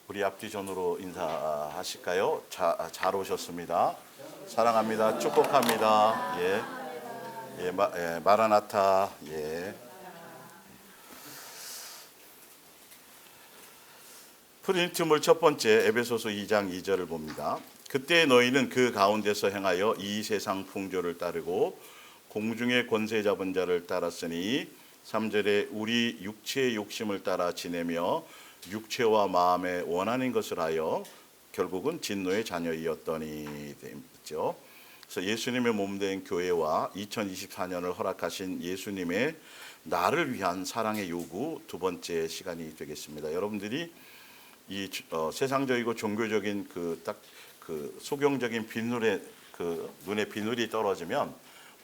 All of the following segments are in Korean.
우리 앞뒤전으로 인사하실까요? 잘 오셨습니다. 사랑합니다. 축복합니다. 마라나타. 프린트물 첫 번째 에베소서 2장 2절을 봅니다. 그때 너희는 그 가운데서 행하여 이 세상 풍조를 따르고 공중의 권세 잡은 자를 따랐으니 3절에 우리 육체의 욕심을 따라 지내며 육체와 마음에 원하는 것을 하여 결국은 진노의 자녀이었더니 있죠. 그래서 예수님의 몸된 교회와 2024년을 허락하신 예수님의 나를 위한 사랑의 요구 두 번째 시간이 되겠습니다. 여러분들이 이 세상적이고 종교적인 그 소경적인 비늘에 눈에 비늘이 떨어지면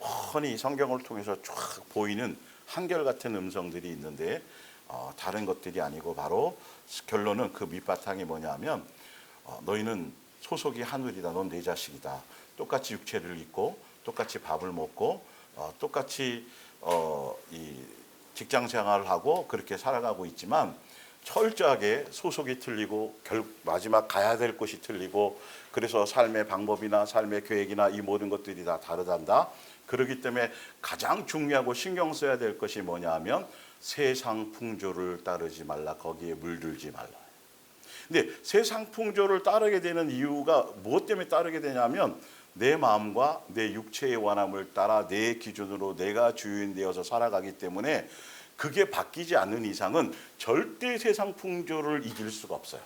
훤히 성경을 통해서 쫙 보이는 한결같은 음성들이 있는데 다른 것들이 아니고 바로 결론은 그 밑바탕이 뭐냐면 너희는 소속이 하늘이다. 넌 내 자식이다. 똑같이 육체를 입고 똑같이 밥을 먹고 똑같이 이 직장 생활을 하고 그렇게 살아가고 있지만 철저하게 소속이 틀리고 마지막 가야 될 곳이 틀리고 그래서 삶의 방법이나 삶의 계획이나 이 모든 것들이 다 다르단다. 그렇기 때문에 가장 중요하고 신경 써야 될 것이 뭐냐 하면 세상 풍조를 따르지 말라. 거기에 물들지 말라. 근데 세상 풍조를 따르게 되는 이유가 무엇 때문에 따르게 되냐면 내 마음과 내 육체의 원함을 따라 내 기준으로 내가 주인 되어서 살아가기 때문에 그게 바뀌지 않는 이상은 절대 세상 풍조를 이길 수가 없어요.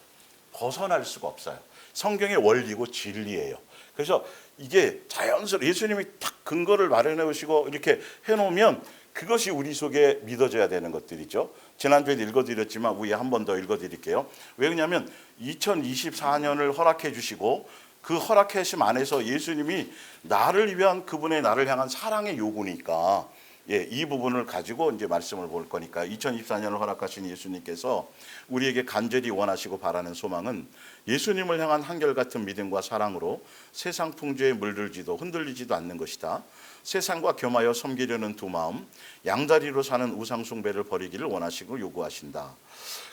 벗어날 수가 없어요. 성경의 원리고 진리예요. 그래서 이게 자연스러워 예수님이 딱 근거를 마련해 오시고 이렇게 해놓으면 그것이 우리 속에 믿어져야 되는 것들이죠. 지난주에 읽어드렸지만 위에 한 번 더 읽어드릴게요. 왜냐하면 2024년을 허락해 주시고 그 허락하심 안에서 예수님이 나를 위한 그분의 나를 향한 사랑의 요구니까 이 부분을 가지고 이제 말씀을 볼 거니까 2024년을 허락하신 예수님께서 우리에게 간절히 원하시고 바라는 소망은 예수님을 향한 한결같은 믿음과 사랑으로 세상 풍조에 물들지도 흔들리지도 않는 것이다. 세상과 겸하여 섬기려는 두 마음, 양다리로 사는 우상 숭배를 버리기를 원하시고 요구하신다.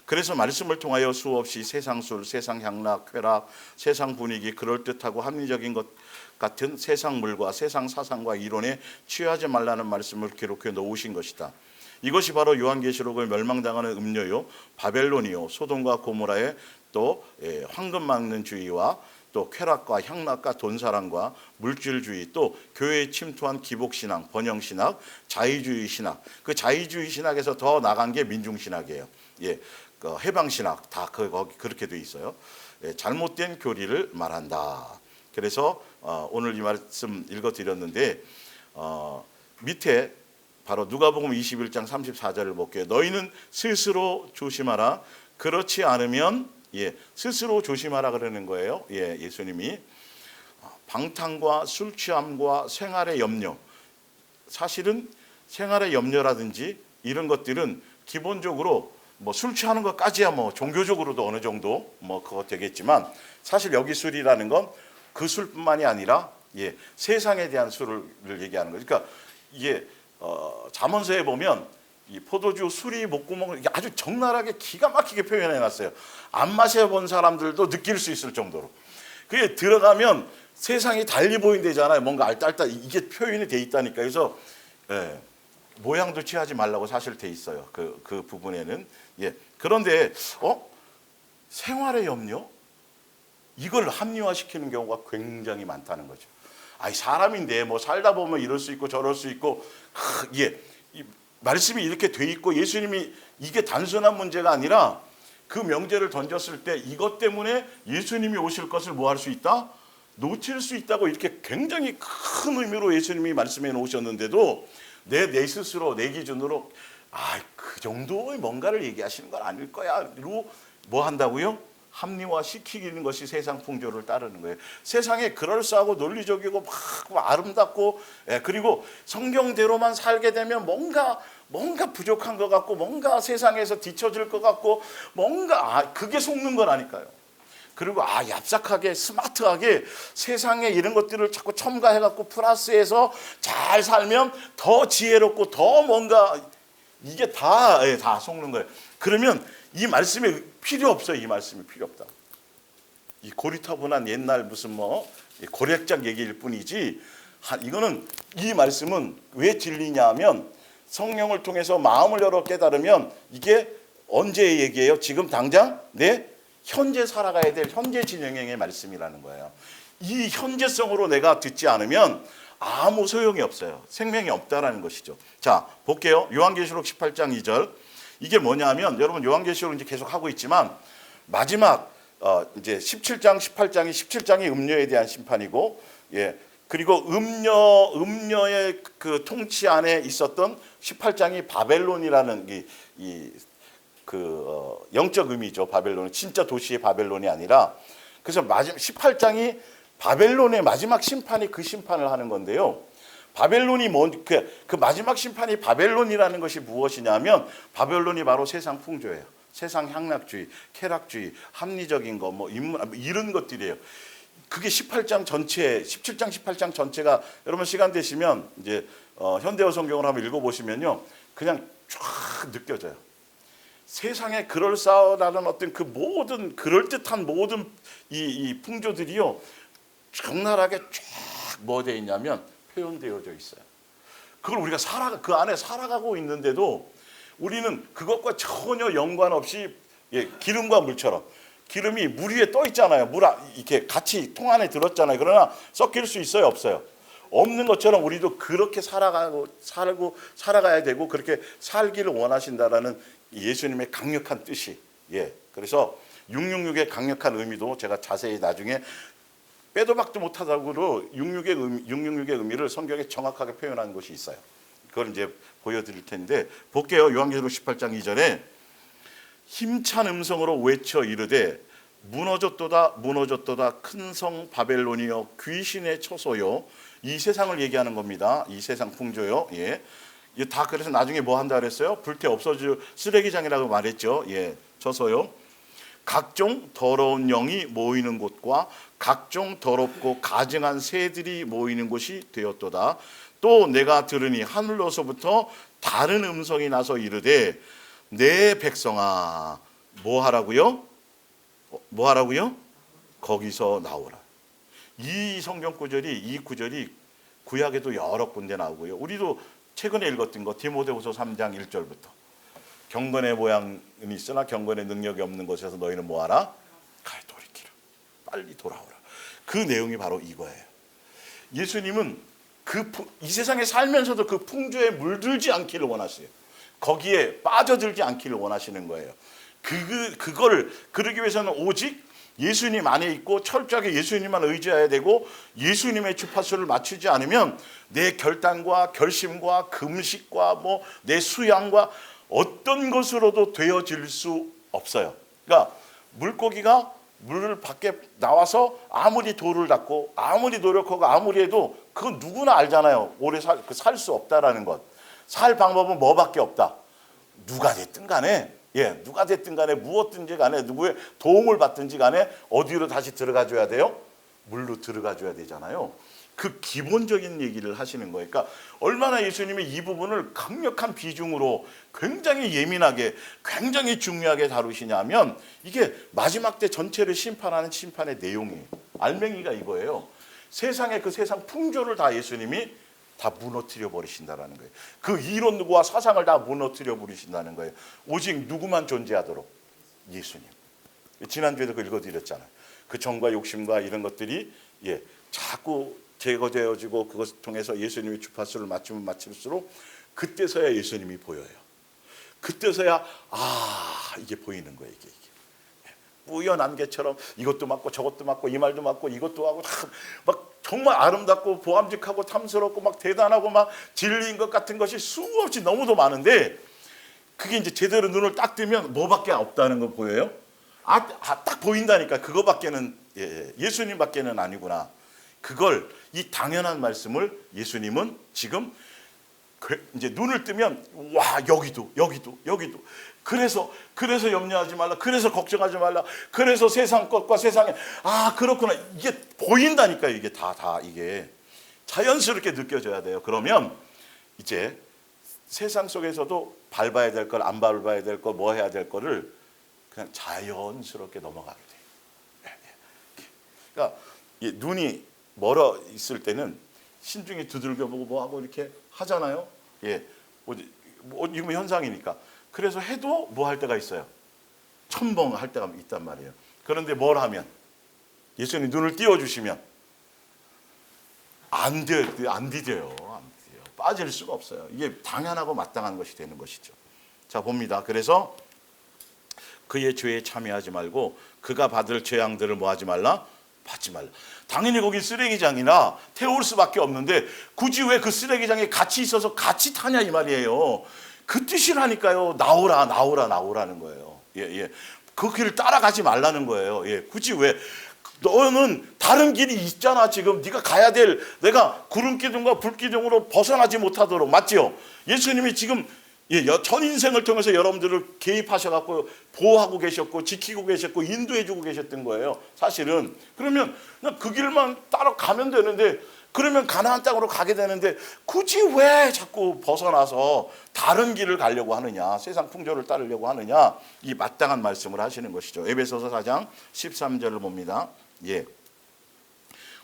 그래서 말씀을 통하여 수없이 세상술, 세상 향락, 쾌락, 세상 분위기, 그럴듯하고 합리적인 것 같은 세상 물과 세상 사상과 이론에 취하지 말라는 말씀을 기록해 놓으신 것이다. 이것이 바로 요한계시록을 멸망당하는 음료요, 바벨론이요, 소돔과 고모라의 또 황금 막는 주의와 또 쾌락과 향락과 돈사랑과 물질주의 또 교회에 침투한 기복신앙, 번영신학, 자의주의 신학 그 자의주의 신학에서 더 나간 게 민중신학이에요. 그 해방신학 다 거기 그렇게 돼 있어요. 잘못된 교리를 말한다. 그래서 오늘 이 말씀 읽어드렸는데 밑에 바로 누가복음 21장 34절을 볼게요. 너희는 스스로 조심하라. 그렇지 않으면 스스로 조심하라 그러는 거예요. 예수님이 방탕과 술 취함과 생활의 염려 사실은 생활의 염려라든지 이런 것들은 기본적으로 뭐 술 취하는 것까지야 뭐 종교적으로도 어느 정도 뭐 그거 되겠지만 사실 여기 술이라는 건 그 술뿐만이 아니라 세상에 대한 술을 얘기하는 거죠. 그러니까 이게 잠언서에 보면 이 포도주, 술이 목구멍을 아주 적나라하게 기가 막히게 표현해 놨어요. 안 마셔본 사람들도 느낄 수 있을 정도로. 그게 들어가면 세상이 달리 보인대잖아요. 뭔가 알딸딸 이게 표현이 돼 있다니까. 그래서 모양도 취하지 말라고 사실 돼 있어요. 그 부분에는. 그런데 생활의 염려? 이걸 합리화시키는 경우가 굉장히 많다는 거죠. 사람인데 뭐 살다 보면 이럴 수 있고 저럴 수 있고 말씀이 이렇게 돼 있고 예수님이 이게 단순한 문제가 아니라 그 명제를 던졌을 때 이것 때문에 예수님이 오실 것을 뭐 할 수 있다? 놓칠 수 있다고 이렇게 굉장히 큰 의미로 예수님이 말씀해 놓으셨는데도 내 스스로 내 기준으로 그 정도의 뭔가를 얘기하시는 건 아닐 거야. 로 뭐 한다고요? 합리화시키는 것이 세상 풍조를 따르는 거예요. 세상에 그럴싸하고 논리적이고 막 아름답고 그리고 성경대로만 살게 되면 뭔가 부족한 것 같고 뭔가 세상에서 뒤처질 것 같고 뭔가 그게 속는 건 아닐까요? 그리고 얍삭하게 스마트하게 세상에 이런 것들을 자꾸 첨가해갖고 플러스해서 잘 살면 더 지혜롭고 더 뭔가 이게 다 속는 거예요. 그러면 이 말씀이 필요 없어요. 이 말씀이 필요 없다. 이 고리타분한 옛날 무슨 뭐 고략장 얘기일 뿐이지, 이거는, 이 말씀은 왜 진리냐 하면 성령을 통해서 마음을 열어 깨달으면 이게 언제의 얘기예요? 지금 당장 내 현재 살아가야 될 현재 진영의 말씀이라는 거예요. 이 현재성으로 내가 듣지 않으면 아무 소용이 없어요. 생명이 없다라는 것이죠. 자, 볼게요. 요한계시록 18장 2절. 이게 뭐냐면, 여러분 요한계시록 이제 계속 하고 있지만 마지막 이제 17장 18장이 17장이 음녀에 대한 심판이고, 예. 그리고 음녀의 그 통치 안에 있었던 18장이 바벨론이라는 영적 의미죠. 바벨론, 진짜 도시의 바벨론이 아니라. 그래서 18장이 바벨론의 마지막 심판이 그 심판을 하는 건데요. 바벨론이 그 마지막 심판이 바벨론이라는 것이 무엇이냐면, 바벨론이 바로 세상 풍조예요. 세상 향락주의, 쾌락주의, 합리적인 거, 뭐 이런 것들이에요. 그게 18장 전체, 17장, 18장 전체가, 여러분 시간 되시면 이제 현대어 성경을 한번 읽어보시면요, 그냥 쫙 느껴져요. 세상에 그럴싸하다는 어떤 그 모든 그럴듯한 모든 이 풍조들이요, 적나라하게 쫙 뭐 되어 있냐면 표현되어져 있어요. 그걸 우리가 그 안에 살아가고 있는데도 우리는 그것과 전혀 연관 없이, 기름과 물처럼, 기름이 물 위에 떠 있잖아요. 이렇게 같이 통 안에 들었잖아요. 그러나 섞일 수 있어요, 없어요? 없는 것처럼 우리도 그렇게 살아가야 되고 그렇게 살기를 원하신다라는 예수님의 강력한 뜻이, 그래서 666의 강력한 의미도 제가 자세히 나중에 빼도 박도 못하다고 666의 의미를 성경에 정확하게 표현한 것이 있어요. 그걸 이제 보여드릴 텐데, 볼게요. 요한계시록 18장 2절에 힘찬 음성으로 외쳐 이르되 무너졌도다 무너졌도다 큰 성 바벨론이여 귀신의 처소요. 이 세상을 얘기하는 겁니다. 이 세상 풍조요. 이게 다 그래서 나중에 뭐 한다 그랬어요? 불태 없어질 쓰레기장이라고 말했죠. 처소요. 각종 더러운 영이 모이는 곳과 각종 더럽고 가증한 새들이 모이는 곳이 되었도다. 또 내가 들으니 하늘로서부터 다른 음성이 나서 이르되 내 백성아 뭐 하라고요? 거기서 나오라. 이 성경 구절이, 이 구절이 구약에도 여러 군데 나오고요. 우리도 최근에 읽었던 거 디모데후서 3장 1절부터 경건의 모양은 있으나 경건의 능력이 없는 곳에서 너희는 뭐하라? 돌이키라. 빨리 돌아오라. 그 내용이 바로 이거예요. 예수님은 이 세상에 살면서도 그 풍조에 물들지 않기를 원하세요. 거기에 빠져들지 않기를 원하시는 거예요. 그걸 그러기 위해서는 오직 예수님 안에 있고 철저하게 예수님만 의지해야 되고, 예수님의 주파수를 맞추지 않으면 내 결단과 결심과 금식과 내 수양과 어떤 것으로도 되어질 수 없어요. 그러니까 물고기가 물 밖에 나와서 아무리 돌을 닦고 아무리 노력하고 아무리 해도 그건 누구나 알잖아요. 오래 살 수 없다라는 것. 살 방법은 뭐밖에 없다. 누가 됐든 간에, 누가 됐든 간에, 무엇든지 간에, 누구의 도움을 받든지 간에 어디로 다시 들어가 줘야 돼요? 물로 들어가 줘야 되잖아요. 그 기본적인 얘기를 하시는 거예요. 그러니까 얼마나 예수님이 이 부분을 강력한 비중으로 굉장히 예민하게, 굉장히 중요하게 다루시냐면, 이게 마지막 때 전체를 심판하는 심판의 내용이에요. 알맹이가 이거예요. 세상의 그 세상 풍조를 다 예수님이 다 무너뜨려 버리신다라는 거예요. 그 이론과 사상을 다 무너뜨려 버리신다는 거예요. 오직 누구만 존재하도록? 예수님. 지난주에도 그 읽어드렸잖아요. 그 정과 욕심과 이런 것들이 자꾸 제거되어지고 그것을 통해서 예수님의 주파수를 맞추면 맞출수록 그때서야 예수님이 보여요. 그때서야 이게 보이는 거예요. 이게 뿌연 안개처럼 이것도 맞고 저것도 맞고 이 말도 맞고 이것도 하고 막 정말 아름답고 보암직하고 탐스럽고 막 대단하고 막 진리인 것 같은 것이 수없이 너무도 많은데, 그게 이제 제대로 눈을 딱 뜨면 뭐밖에 없다는 거 보여요? 딱 보인다니까. 그거밖에는, 예수님밖에는 아니구나. 그걸, 이 당연한 말씀을 예수님은 지금 이제 눈을 뜨면 여기도 그래서 염려하지 말라, 그래서 걱정하지 말라, 그래서 세상 것과 세상에 그렇구나, 이게 보인다니까요. 이게 다 이게 자연스럽게 느껴져야 돼요. 그러면 이제 세상 속에서도 밟아야 될 걸, 안 밟아야 될 거, 뭐 해야 될 거를 그냥 자연스럽게 넘어가게 돼요. 그러니까 눈이 멀어 있을 때는 신중히 두들겨보고 뭐하고 이렇게 하잖아요. 지금 현상이니까. 그래서 해도 뭐 할 때가 있어요. 첨벙할 때가 있단 말이에요. 그런데 뭘 하면, 예수님 눈을 띄워주시면 안 디뎌요. 빠질 수가 없어요. 이게 당연하고 마땅한 것이 되는 것이죠. 자, 봅니다. 그래서 그의 죄에 참여하지 말고 그가 받을 재앙들을 뭐 하지 말라? 받지 말라. 당연히 거기 쓰레기장이나 태울 수밖에 없는데 굳이 왜 그 쓰레기장에 같이 있어서 같이 타냐 이 말이에요. 그 뜻이라니까요. 나오라는 거예요. 그 길을 따라가지 말라는 거예요. 굳이 왜? 너는 다른 길이 있잖아. 지금 네가 가야 될, 내가 구름 기둥과 불 기둥으로 벗어나지 못하도록, 맞지요? 예수님이 지금 전 인생을 통해서 여러분들을 개입하셔갖고 보호하고 계셨고 지키고 계셨고 인도해주고 계셨던 거예요. 사실은. 그러면 그 길만 따라가면 되는데, 그러면 가나안 땅으로 가게 되는데 굳이 왜 자꾸 벗어나서 다른 길을 가려고 하느냐, 세상 풍조를 따르려고 하느냐, 이 마땅한 말씀을 하시는 것이죠. 에베소서 4장 13절을 봅니다.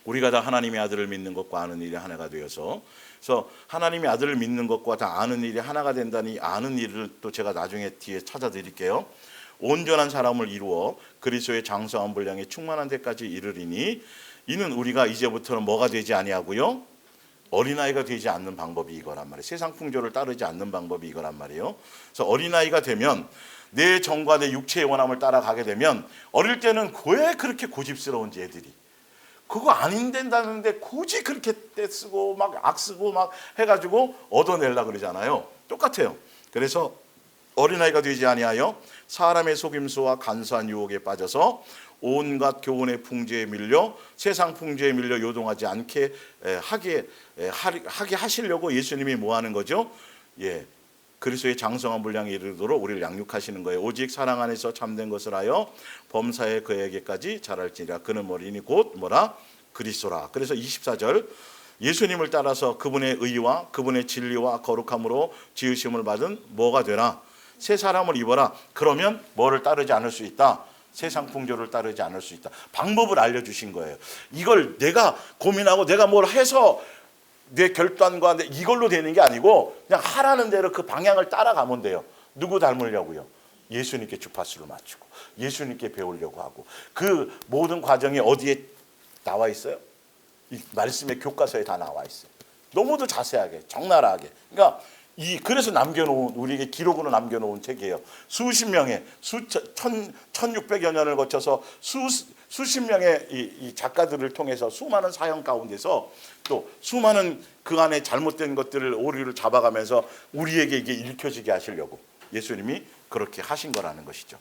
우리가 다 하나님의 아들을 믿는 것과 아는 일이 하나가 되어서, 그래서 하나님의 아들을 믿는 것과 다 아는 일이 하나가 된다니, 아는 일을 또 제가 나중에 뒤에 찾아드릴게요. 온전한 사람을 이루어 그리스도의 장성한 분량에 충만한 데까지 이르리니, 이는 우리가 이제부터는 뭐가 되지 아니하고요, 어린아이가 되지 않는 방법이 이거란 말이에요. 세상 풍조를 따르지 않는 방법이 이거란 말이에요. 그래서 어린아이가 되면, 내 정과 내 육체의 원함을 따라가게 되면, 어릴 때는 왜 그렇게 고집스러운지 애들이 그거 안 된다는데 굳이 그렇게 떼쓰고 막 악쓰고 막 해가지고 얻어내려고 그러잖아요. 똑같아요. 그래서 어린아이가 되지 아니하여 사람의 속임수와 간사한 유혹에 빠져서 온갖 교훈의 풍조에 밀려, 세상 풍조에 밀려 요동하지 않게 하게 하시려고 예수님이 뭐 하는 거죠? 그리스도의 장성한 분량에 이르도록 우리를 양육하시는 거예요. 오직 사랑 안에서 참된 것을 하여 범사에 그에게까지 자랄지니라. 그는 머리니 곧 뭐라? 그리스도라. 그래서 24절, 예수님을 따라서 그분의 의와 그분의 진리와 거룩함으로 지으심을 받은 뭐가 되나? 새 사람을 입어라. 그러면 뭐를 따르지 않을 수 있다? 세상 풍조를 따르지 않을 수 있다. 방법을 알려주신 거예요. 이걸 내가 고민하고 내가 뭘 해서 내 결단과 이걸로 되는 게 아니고, 그냥 하라는 대로 그 방향을 따라가면 돼요. 누구 닮으려고요? 예수님께 주파수를 맞추고 예수님께 배우려고 하고. 그 모든 과정이 어디에 나와 있어요? 이 말씀의 교과서에 다 나와 있어요. 너무도 자세하게, 적나라하게. 그러니까 그래서 남겨놓은, 우리에게 기록으로 남겨놓은 책이에요. 수십 명의 1600여 년을 거쳐서 수십 명의 이 작가들을 통해서 수많은 사형 가운데서 또 수많은 그 안에 잘못된 것들을, 오류를 잡아가면서 우리에게 이게 읽혀지게 하시려고 예수님이 그렇게 하신 거라는 것이죠.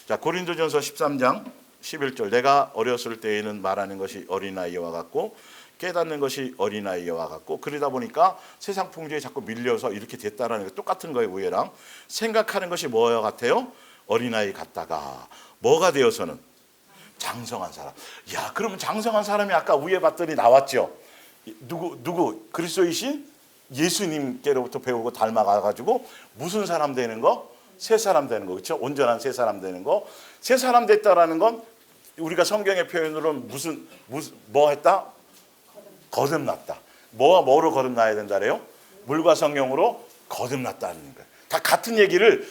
자, 고린도전서 13장 11절, 내가 어렸을 때에는 말하는 것이 어린아이와 같고 깨닫는 것이 어린아이와 같고, 그러다 보니까 세상 풍조에 자꾸 밀려서 이렇게 됐다라는 게 똑같은 거예요. 우애랑 생각하는 것이 뭐와 같아요? 어린아이 같다가 뭐가 되어서는 장성한 사람. 그러면 장성한 사람이 아까 위에 봤더니 나왔죠. 누구? 그리스도이신 예수님께로부터 배우고 닮아가가지고 무슨 사람 되는 거? 새 사람 되는 거. 그렇죠? 온전한 새 사람 되는 거. 새 사람 됐다라는 건 우리가 성경의 표현으로는 뭐 했다? 거듭났다. 뭐로 거듭나야 된다래요? 물과 성령으로 거듭났다는 거예요. 다 같은 얘기를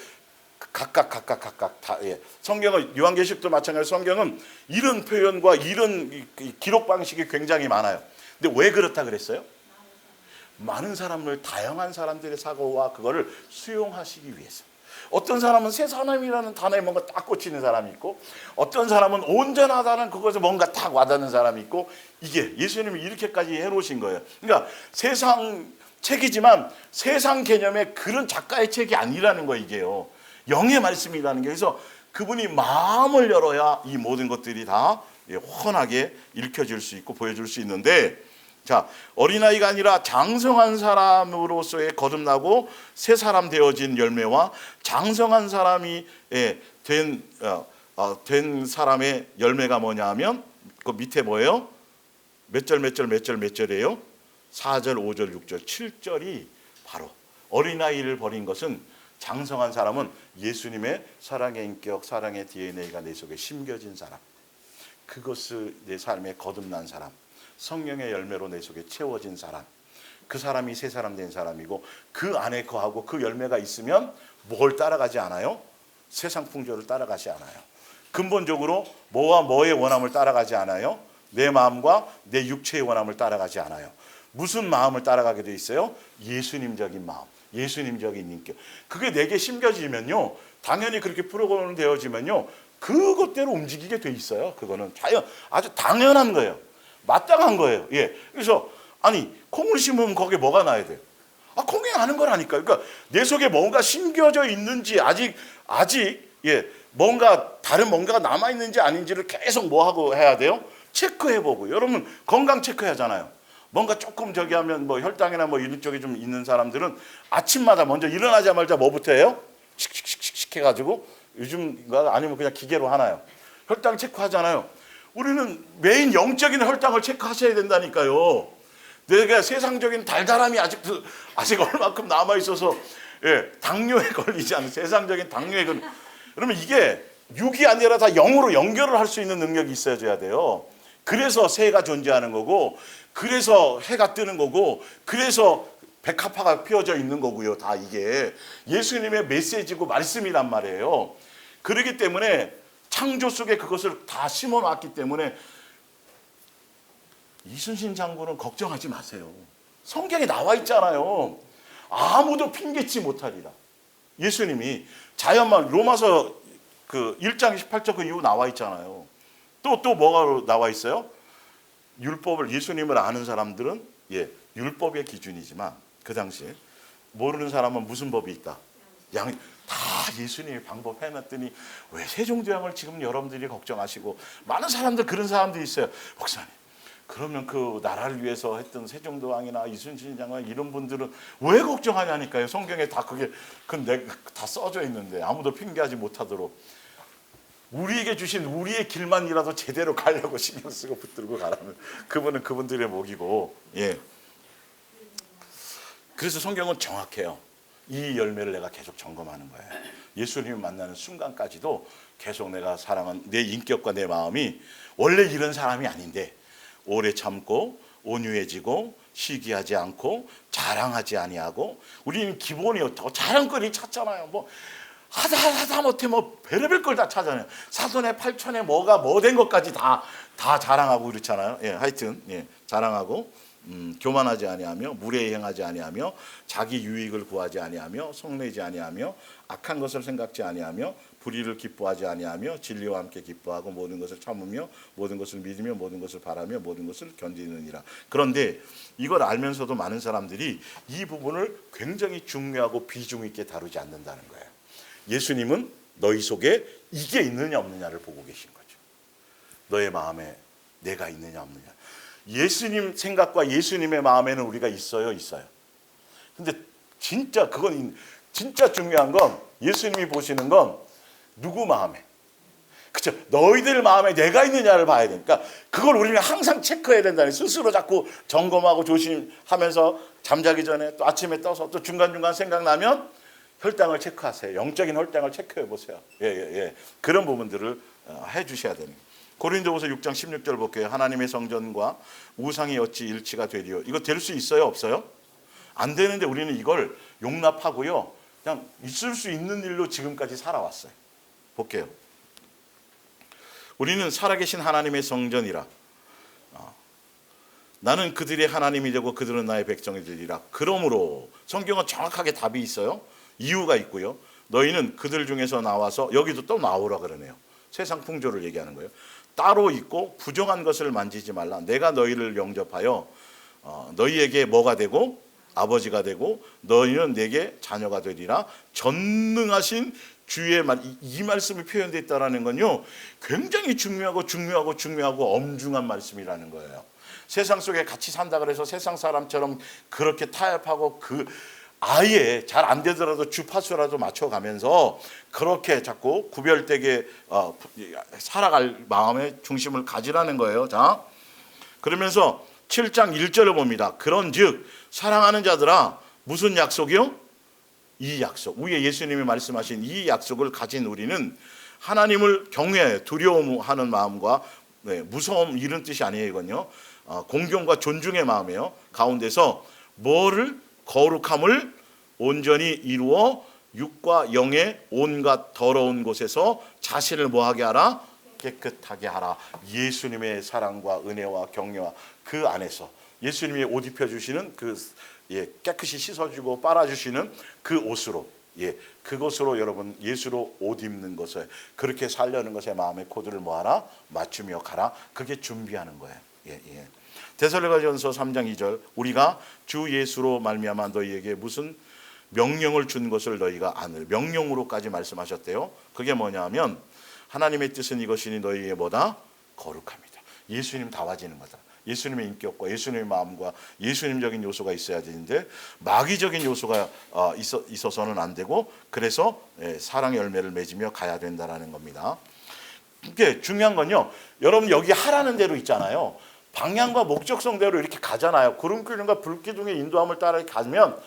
각각 다. 성경은, 요한계시록도 마찬가지로 성경은 이런 표현과 이런 기록 방식이 굉장히 많아요. 근데 왜 그렇다 그랬어요? 많은 사람을, 다양한 사람들의 사고와 그거를 수용하시기 위해서. 어떤 사람은 새 사람이라는 단어에 뭔가 딱 꽂히는 사람이 있고, 어떤 사람은 온전하다는 그것에 뭔가 딱 와닿는 사람이 있고, 이게 예수님이 이렇게까지 해놓으신 거예요. 그러니까 세상 책이지만 세상 개념의 그런 작가의 책이 아니라는 거, 이게요. 영의 말씀이라는 게. 그래서 그분이 마음을 열어야 이 모든 것들이 다 훤하게 읽혀질 수 있고 보여줄 수 있는데, 자, 어린아이가 아니라 장성한 사람으로서의 거듭나고 새 사람 되어진 열매와 장성한 사람이 된 사람의 열매가 뭐냐 하면, 그 밑에 뭐예요? 몇 절이에요? 4절, 5절, 6절, 7절이 바로 어린아이를 버린 것은 장성한 사람은 예수님의 사랑의 인격, 사랑의 DNA가 내 속에 심겨진 사람, 그것을 내 삶에 거듭난 사람, 성령의 열매로 내 속에 채워진 사람, 그 사람이 새 사람 된 사람이고, 그 안에 거하고 그 열매가 있으면 뭘 따라가지 않아요? 세상 풍조를 따라가지 않아요. 근본적으로 뭐와 뭐의 원함을 따라가지 않아요? 내 마음과 내 육체의 원함을 따라가지 않아요. 무슨 마음을 따라가게 돼 있어요? 예수님적인 마음, 예수님적인 인격. 그게 내게 심겨지면요, 당연히 그렇게 프로그램 되어지면요, 그것대로 움직이게 돼 있어요. 그거는 아주 당연한 거예요. 마땅한 거예요. 예. 그래서 아니, 콩을 심으면 거기에 뭐가 나야 돼요? 콩이 나는 거라니까. 그러니까 내 속에 뭔가 심겨져 있는지, 아직 예, 뭔가 다른 뭔가가 남아 있는지 아닌지를 계속 뭐 하고 해야 돼요? 체크해 보고. 여러분 건강 체크하잖아요. 뭔가 조금 저기 하면 뭐 혈당이나 뭐 이런 쪽이 좀 있는 사람들은 아침마다 먼저 일어나자마자 뭐부터 해요? 씩씩씩씩 해가지고, 요즘 아니면 그냥 기계로 하나요? 혈당 체크하잖아요. 우리는 메인 영적인 혈당을 체크하셔야 된다니까요. 내가 세상적인 달달함이 아직 얼마큼 남아 있어서, 예, 당뇨에 걸리지 않는 세상적인 당뇨에 그러면 이게 6이 아니라 다 0으로 연결을 할 수 있는 능력이 있어야 돼요. 그래서 새가 존재하는 거고, 그래서 해가 뜨는 거고, 그래서 백합화가 피어져 있는 거고요. 다 이게 예수님의 메시지고 말씀이란 말이에요. 그렇기 때문에 창조 속에 그것을 다 심어놨기 때문에 이순신 장군은 걱정하지 마세요. 성경에 나와 있잖아요. 아무도 핑계치 못하리라. 예수님이 자연만, 로마서 그 1장 18절 그 이후 나와 있잖아요. 또 뭐가 나와 있어요? 율법을, 예수님을 아는 사람들은 율법의 기준이지만 그 당시에 모르는 사람은 무슨 법이 있다? 다 예수님이 방법 해놨더니 왜 세종대왕을 지금 여러분들이 걱정하시고, 많은 사람들 그런 사람들이 있어요. 목사님, 그러면 그 나라를 위해서 했던 세종대왕이나 이순신 장관 이런 분들은 왜 걱정하냐니까요. 성경에 다 그게 다 써져 있는데 아무도 핑계하지 못하도록 우리에게 주신 우리의 길만이라도 제대로 가려고 신경 쓰고 붙들고 가라는, 그분은 그분들의 목이고. 예. 그래서 성경은 정확해요. 이 열매를 내가 계속 점검하는 거예요. 예수님을 만나는 순간까지도 계속 내가 사랑한 내 인격과 내 마음이 원래 이런 사람이 아닌데 오래 참고 온유해지고 시기하지 않고 자랑하지 아니하고, 우리는 기본이 자랑거리 찾잖아요. 뭐 하다 못해 뭐 별의별 걸 다 찾아내요. 사돈의 팔촌에 뭐가 뭐 된 것까지 다 자랑하고 그렇잖아요. 예, 하여튼 자랑하고, 교만하지 아니하며 무례히 행하지 아니하며 자기 유익을 구하지 아니하며 성내지 아니하며 악한 것을 생각지 아니하며 불의를 기뻐하지 아니하며 진리와 함께 기뻐하고 모든 것을 참으며 모든 것을 믿으며 모든 것을 바라며 모든 것을 견디느니라. 그런데 이걸 알면서도 많은 사람들이 이 부분을 굉장히 중요하고 비중 있게 다루지 않는다는 거예요. 예수님은 너희 속에 이게 있느냐 없느냐를 보고 계신 거죠. 너의 마음에 내가 있느냐 없느냐. 예수님 생각과 예수님의 마음에는 우리가 있어요. 근데 진짜 그건 진짜 중요한 건, 예수님이 보시는 건 누구 마음에, 그렇죠? 너희들 마음에 내가 있느냐를 봐야 되니까 그걸 우리는 항상 체크해야 된다니. 스스로 자꾸 점검하고 조심하면서 잠자기 전에 또 아침에 떠서 또 중간중간 생각나면 혈당을 체크하세요. 영적인 혈당을 체크해 보세요. 예. 그런 부분들을 해 주셔야 되는 거예요. 고린도후서 6장 16절 볼게요. 하나님의 성전과 우상이 어찌 일치가 되리요? 이거 될 수 있어요? 없어요? 안 되는데 우리는 이걸 용납하고요, 그냥 있을 수 있는 일로 지금까지 살아왔어요. 볼게요. 우리는 살아계신 하나님의 성전이라. 나는 그들의 하나님이 되고 그들은 나의 백성이 되리라. 그러므로 성경은 정확하게 답이 있어요. 이유가 있고요. 너희는 그들 중에서 나와서, 여기도 또 나오라 그러네요. 세상 풍조를 얘기하는 거예요. 따로 있고 부정한 것을 만지지 말라. 내가 너희를 영접하여 너희에게 뭐가 되고 아버지가 되고 너희는 내게 자녀가 되리라. 전능하신 주의 말, 이 말씀이 표현되어 있다는 건요, 굉장히 중요하고 엄중한 말씀이라는 거예요. 세상 속에 같이 산다 그래서 세상 사람처럼 그렇게 타협하고 아예 잘 안 되더라도 주파수라도 맞춰가면서 그렇게 자꾸 구별되게 살아갈 마음의 중심을 가지라는 거예요. 자, 그러면서 7장 1절을 봅니다. 그런즉 사랑하는 자들아, 무슨 약속이요? 이 약속, 위에 예수님이 말씀하신 이 약속을 가진 우리는 하나님을 경외, 두려움하는 마음과 무서움 이런 뜻이 아니에요. 이건요. 공경과 존중의 마음이에요. 가운데서 뭐를 거룩함을 온전히 이루어 육과 영의 온갖 더러운 곳에서 자신을 뭐하게 하라? 깨끗하게 하라. 예수님의 사랑과 은혜와 경외와 그 안에서 예수님이 옷 입혀주시는 그 깨끗이 씻어주고 빨아주시는 그 옷으로 그것으로 여러분 예수로 옷 입는 것을 그렇게 살려는 것에 마음의 코드를 뭐하라? 맞추며 가라. 그게 준비하는 거예요. 데살로니가전서 3장 2절 우리가 주 예수로 말미암아 너희에게 무슨 명령을 준 것을 너희가 아느라 명령으로까지 말씀하셨대요. 그게 뭐냐면 하나님의 뜻은 이것이니 너희의 뭐다? 거룩합니다. 예수님 다 와지는 거다. 예수님의 인격과 예수님의 마음과 예수님적인 요소가 있어야 되는데 마귀적인 요소가 있어서는 안 되고 그래서 사랑의 열매를 맺으며 가야 된다는 겁니다. 이게 중요한 건요. 여러분 여기 하라는 대로 있잖아요. 방향과 목적성대로 이렇게 가잖아요. 구름기둥과 불기둥의 인도함을 따라 가면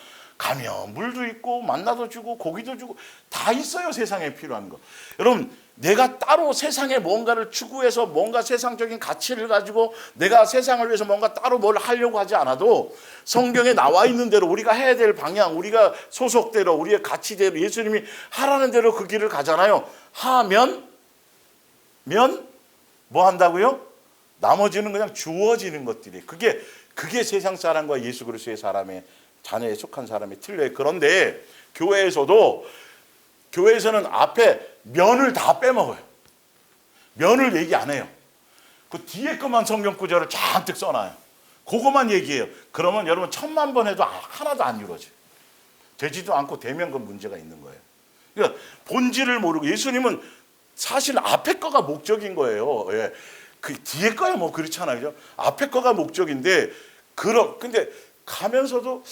물도 있고 만나도 주고 고기도 주고 다 있어요. 세상에 필요한 거. 여러분 내가 따로 세상에 뭔가를 추구해서 뭔가 세상적인 가치를 가지고 내가 세상을 위해서 뭔가 따로 뭘 하려고 하지 않아도 성경에 나와 있는 대로 우리가 해야 될 방향, 우리가 소속대로 우리의 가치대로 예수님이 하라는 대로 그 길을 가잖아요. 하면 뭐 한다고요? 나머지는 그냥 주어지는 것들이 그게 세상 사람과 예수 그리스도의 사람의 자녀에 속한 사람이 틀려요. 그런데 교회에서는 앞에 면을 다 빼먹어요. 면을 얘기 안 해요. 그 뒤에 것만 성경 구절을 잔뜩 써놔요. 그것만 얘기해요. 그러면 여러분 1000만 번 해도 하나도 안 이루어져요. 되지도 않고 되면 그 문제가 있는 거예요. 그러니까 본질을 모르고 예수님은 사실 앞에 거가 목적인 거예요. 그 뒤에 거야 뭐 그렇잖아요. 그죠? 앞에 거가 목적인데 근데 가면서도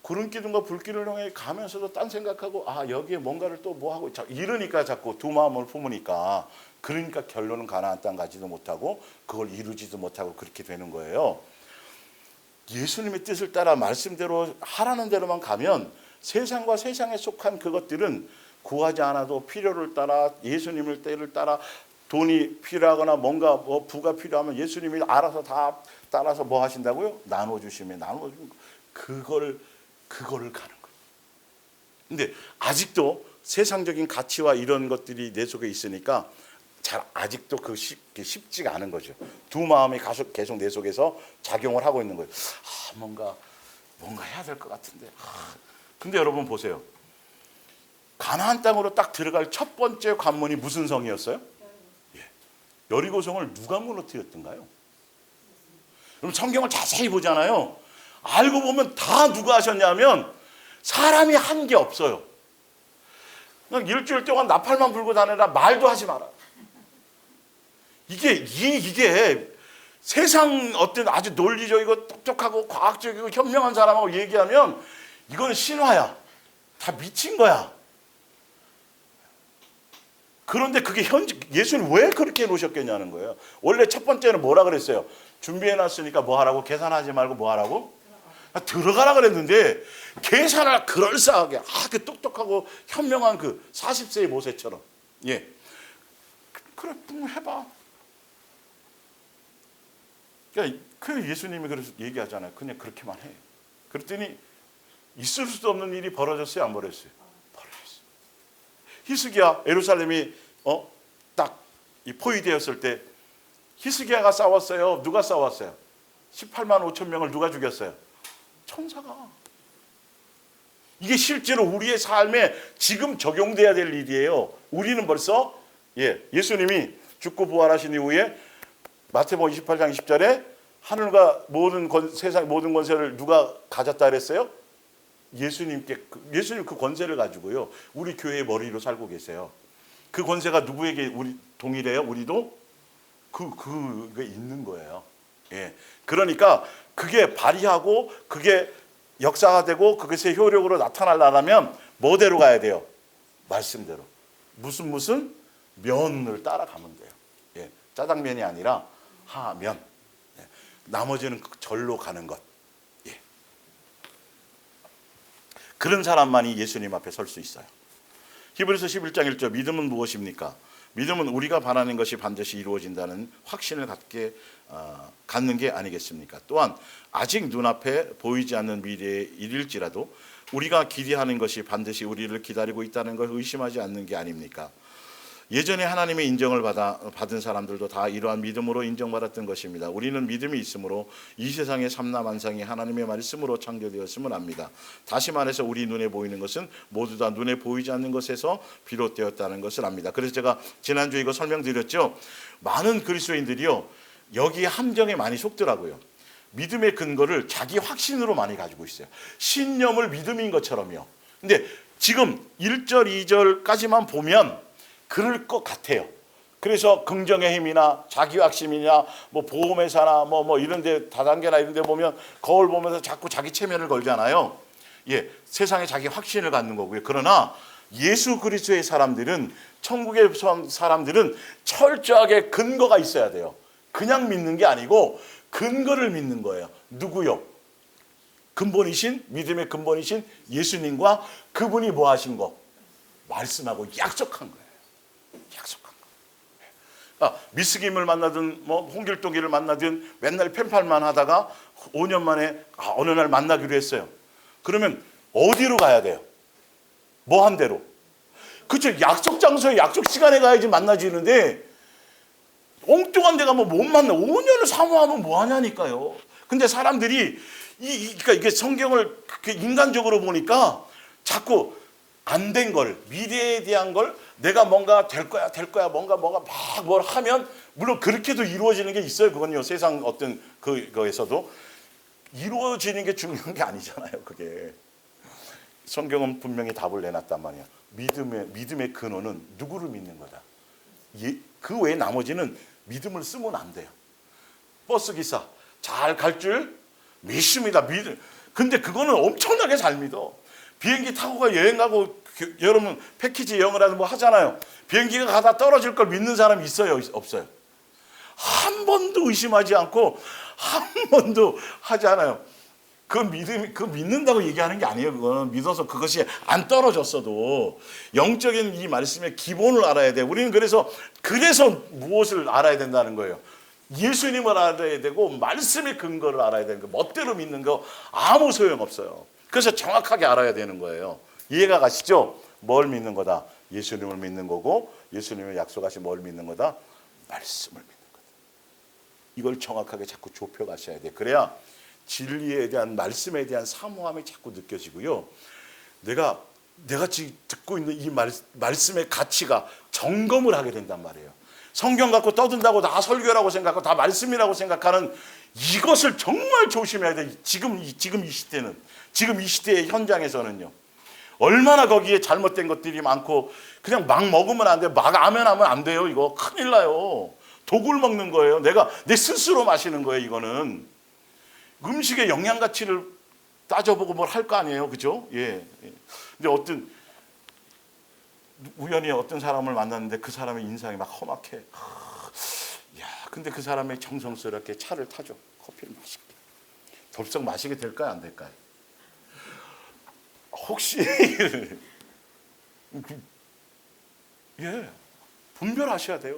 구름기둥과 불길을 통해 가면서도 딴 생각하고 여기에 뭔가를 또 뭐 하고 이러니까 자꾸 두 마음을 품으니까 그러니까 결론은 가나안 땅 가지도 못하고 그걸 이루지도 못하고 그렇게 되는 거예요. 예수님의 뜻을 따라 말씀대로 하라는 대로만 가면 세상과 세상에 속한 그것들은 구하지 않아도 필요를 따라 예수님을 때를 따라 돈이 필요하거나 뭔가 뭐 부가 필요하면 예수님이 알아서 다 따라서 뭐 하신다고요? 나눠주시면 나눠주는 그거를 가는 거예요. 근데 아직도 세상적인 가치와 이런 것들이 내 속에 있으니까 아직도 쉽지가 않은 거죠. 두 마음이 계속 내 속에서 작용을 하고 있는 거예요. 뭔가 해야 될 것 같은데. 근데 여러분 보세요. 가나안 땅으로 딱 들어갈 첫 번째 관문이 무슨 성이었어요? 여리고성을 누가 무너뜨렸던가요? 그럼 성경을 자세히 보잖아요. 알고 보면 다 누가 하셨냐면 사람이 한 게 없어요. 그냥 일주일 동안 나팔만 불고 다니라 말도 하지 마라. 이게 세상 어떤 아주 논리적이고 똑똑하고 과학적이고 현명한 사람하고 얘기하면 이건 신화야. 다 미친 거야. 그런데 그게 예수님 왜 그렇게 놓으셨겠냐는 거예요. 원래 첫 번째는 뭐라 그랬어요? 준비해놨으니까 뭐 하라고? 계산하지 말고 뭐 하라고? 들어가라 그랬는데 계산을 그럴싸하게 그 똑똑하고 현명한 그 40세의 모세처럼 그래 해봐. 그러니까 그 예수님이 그래서 얘기하잖아요. 그냥 그렇게만 해. 그랬더니 있을 수도 없는 일이 벌어졌어요? 안 벌어졌어요? 벌어졌어요. 히스기야 예루살렘이 딱 포위되었을 때 히스기야가 싸웠어요? 누가 싸웠어요? 18만 5천 명을 누가 죽였어요? 천사가. 이게 실제로 우리의 삶에 지금 적용돼야 될 일이에요. 우리는 벌써 예수님이 죽고 부활하신 이후에 마태복음 28장 20절에 하늘과 세상 모든 권세를 누가 가졌다 그랬어요? 예수님 그 권세를 가지고요. 우리 교회의 머리로 살고 계세요. 그 권세가 누구에게 우리 동일해요? 우리도 그게 있는 거예요. 그러니까 그게 발휘하고 그게 역사가 되고 그것의 효력으로 나타나려면 뭐대로 가야 돼요? 말씀대로. 무슨 면을 따라가면 돼요. 짜장면이 아니라 하면. 나머지는 절로 가는 것. 그런 사람만이 예수님 앞에 설 수 있어요. 히브리서 11장 1절 믿음은 무엇입니까? 믿음은 우리가 바라는 것이 반드시 이루어진다는 확신을 갖는 게 아니겠습니까? 또한 아직 눈앞에 보이지 않는 미래의 일일지라도 우리가 기대하는 것이 반드시 우리를 기다리고 있다는 걸 의심하지 않는 게 아닙니까? 예전에 하나님의 인정을 받은 사람들도 다 이러한 믿음으로 인정받았던 것입니다. 우리는 믿음이 있으므로 이 세상의 삼라만상이 하나님의 말씀으로 창조되었음을 압니다. 다시 말해서 우리 눈에 보이는 것은 모두 다 눈에 보이지 않는 것에서 비롯되었다는 것을 압니다. 그래서 제가 지난주에 이거 설명드렸죠. 많은 그리스도인들이요, 여기에 함정에 많이 속더라고요. 믿음의 근거를 자기 확신으로 많이 가지고 있어요. 신념을 믿음인 것처럼요. 근데 지금 1절, 2절까지만 보면 그럴 것 같아요. 그래서 긍정의 힘이나 자기 확신이나 뭐 보험회사나 뭐 이런 데 다단계나 이런 데 보면 거울 보면서 자꾸 자기 체면을 걸잖아요. 예, 세상에 자기 확신을 갖는 거고요. 그러나 예수 그리스도의 사람들은, 천국의 사람들은 철저하게 근거가 있어야 돼요. 그냥 믿는 게 아니고 근거를 믿는 거예요. 누구요? 근본이신, 믿음의 근본이신 예수님과 그분이 뭐 하신 거? 말씀하고 약속한 거예요. 약속한 거. 미스김을 만나든 뭐 홍길동이를 만나든 맨날 펜팔만 하다가 5년 만에 어느 날 만나기로 했어요. 그러면 어디로 가야 돼요? 뭐 한 대로? 그렇죠. 약속 장소에 약속 시간에 가야지 만나지는데 엉뚱한 데 가면 못 만나. 5년을 사모하면 뭐 하냐니까요. 근데 사람들이 그러니까 이게 성경을 인간적으로 보니까 자꾸 안 된 걸, 미래에 대한 걸 내가 뭔가 될 거야, 뭔가 막 뭘 하면, 물론 그렇게도 이루어지는 게 있어요. 그건요, 세상 어떤 그거에서도 이루어지는 게 중요한 게 아니잖아요. 그게 성경은 분명히 답을 내놨단 말이야. 믿음의 근원은 누구를 믿는 거다. 그 외에 나머지는 믿음을 쓰면 안 돼요. 버스 기사 잘 갈 줄 믿습니다. 근데 그거는 엄청나게 잘 믿어. 비행기 타고 여행 가고 여러분 패키지 여행을 하든 뭐 하잖아요. 비행기가 가다 떨어질 걸 믿는 사람이 있어요, 없어요? 한 번도 의심하지 않고 한 번도 하지 않아요. 그 믿는다고 얘기하는 게 아니에요. 그거는 믿어서 그것이 안 떨어졌어도 영적인 이 말씀의 기본을 알아야 돼. 우리는 그래서 무엇을 알아야 된다는 거예요. 예수님을 알아야 되고 말씀의 근거를 알아야 되는 거. 멋대로 믿는 거 아무 소용없어요. 그래서 정확하게 알아야 되는 거예요. 이해가 가시죠? 뭘 믿는 거다? 예수님을 믿는 거고, 예수님의 약속하신 뭘 믿는 거다? 말씀을 믿는 거다. 이걸 정확하게 자꾸 좁혀 가셔야 돼. 그래야 진리에 대한, 말씀에 대한 사모함이 자꾸 느껴지고요. 내가 지금 듣고 있는 이 말씀의 가치가 점검을 하게 된단 말이에요. 성경 갖고 떠든다고 다 설교라고 생각하고 다 말씀이라고 생각하는 이것을 정말 조심해야 돼. 지금 이 시대는, 지금 이 시대의 현장에서는요. 얼마나 거기에 잘못된 것들이 많고 그냥 막 먹으면 안 돼요. 막 하면 안 돼요. 이거 큰일 나요. 독을 먹는 거예요. 내 스스로 마시는 거예요. 이거는 음식의 영양 가치를 따져보고 뭘 할 거 아니에요. 그죠? 예. 근데 우연히 어떤 사람을 만났는데 그 사람의 인상이 막 험악해. 근데 그 사람이 정성스럽게 차를 타죠. 커피를 마시게. 덥석 마시게 될까요? 안 될까요? 혹시 분별하셔야 돼요.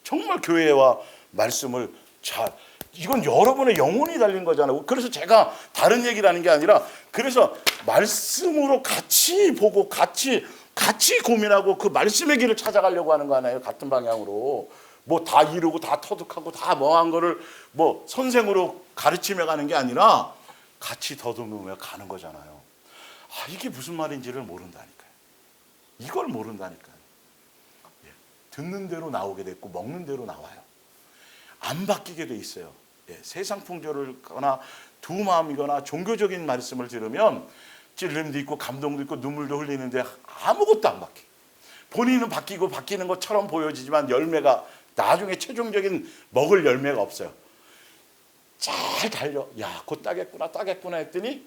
정말 교회와 말씀을 이건 여러분의 영혼이 달린 거잖아요. 그래서 제가 다른 얘기를 하는 게 아니라, 그래서 말씀으로 같이 보고 같이 고민하고 그 말씀의 길을 찾아가려고 하는 거 아니에요. 같은 방향으로. 뭐 다 이루고 다 터득하고 다 뭐한 거를 뭐 선생으로 가르치며 가는 게 아니라 같이 더듬으며 가는 거잖아요. 이게 무슨 말인지를 모른다니까요. 이걸 모른다니까요. 듣는 대로 나오게 됐고 먹는 대로 나와요. 안 바뀌게 돼 있어요. 세상 풍조를 거나 두 마음이거나 종교적인 말씀을 들으면 찔림도 있고 감동도 있고 눈물도 흘리는데 아무것도 안 바뀌어요. 본인은 바뀌는 것처럼 보여지지만 열매가, 나중에 최종적인 먹을 열매가 없어요. 잘 달려. 곧 따겠구나 했더니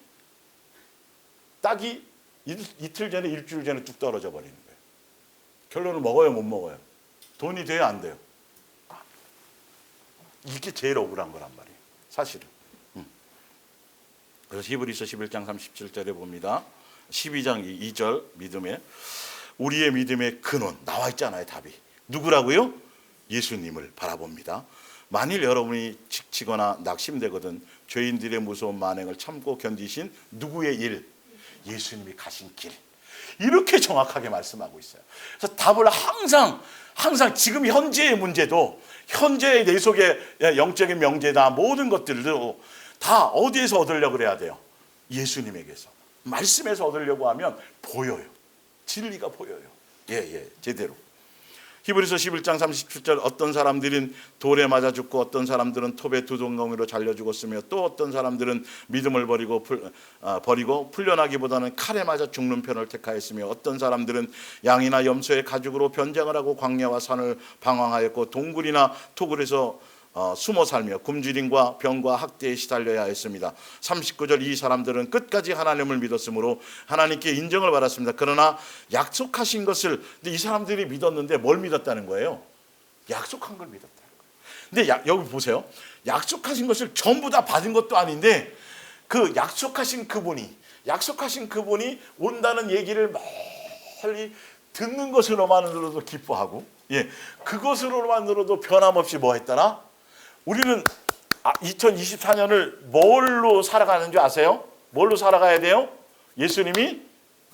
딱이 이틀 전에, 일주일 전에 뚝 떨어져 버리는 거예요. 결론은 먹어요, 못 먹어요? 돈이 돼요, 안 돼요? 이게 제일 억울한 거란 말이에요, 사실은. 그래서 히브리서 11장 37절에 봅니다. 12장 2절 믿음에 우리의 믿음의 근원 나와 있잖아요. 답이 누구라고요? 예수님을 바라봅니다. 만일 여러분이 지치거나 낙심되거든 죄인들의 무서운 만행을 참고 견디신 누구의 일? 예수님이 가신 길. 이렇게 정확하게 말씀하고 있어요. 그래서 답을 항상 지금 현재의 문제도 현재의 내 속의 영적인 명제나 모든 것들도 다 어디에서 얻으려고 그래야 돼요? 예수님에게서. 말씀에서 얻으려고 하면 보여요. 진리가 보여요. 제대로. 히브리서 11장 37절 어떤 사람들은 돌에 맞아 죽고 어떤 사람들은 톱에 두동강으로 잘려 죽었으며 또 어떤 사람들은 믿음을 버리고 풀려나기보다는 칼에 맞아 죽는 편을 택하였으며 어떤 사람들은 양이나 염소의 가죽으로 변장을 하고 광야와 산을 방황하였고 동굴이나 토굴에서 숨어 살며 굶주림과 병과 학대에 시달려야 했습니다. 39절 이 사람들은 끝까지 하나님을 믿었으므로 하나님께 인정을 받았습니다. 그러나 약속하신 것을 근데 이 사람들이 믿었는데 뭘 믿었다는 거예요? 약속한 걸 믿었다는 거예요. 근데 여기 보세요. 약속하신 것을 전부 다 받은 것도 아닌데 그 약속하신 그분이 온다는 얘기를 멀리 듣는 것으로만으로도 기뻐하고 그것으로만으로도 변함없이 뭐 했더라? 우리는 2024년을 뭘로 살아가는 줄 아세요? 뭘로 살아가야 돼요? 예수님이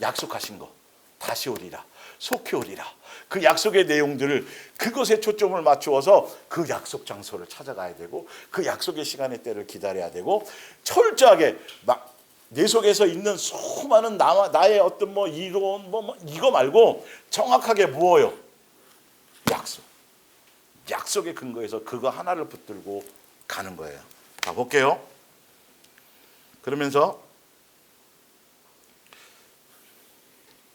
약속하신 거 다시 오리라 속히 오리라 그 약속의 내용들을 그것에 초점을 맞추어서 그 약속 장소를 찾아가야 되고 그 약속의 시간의 때를 기다려야 되고 철저하게 막 내 속에서 있는 수많은 나의 어떤 이론 이거 말고 정확하게 뭐예요? 약속의 근거에서 그거 하나를 붙들고 가는 거예요. 자, 볼게요. 그러면서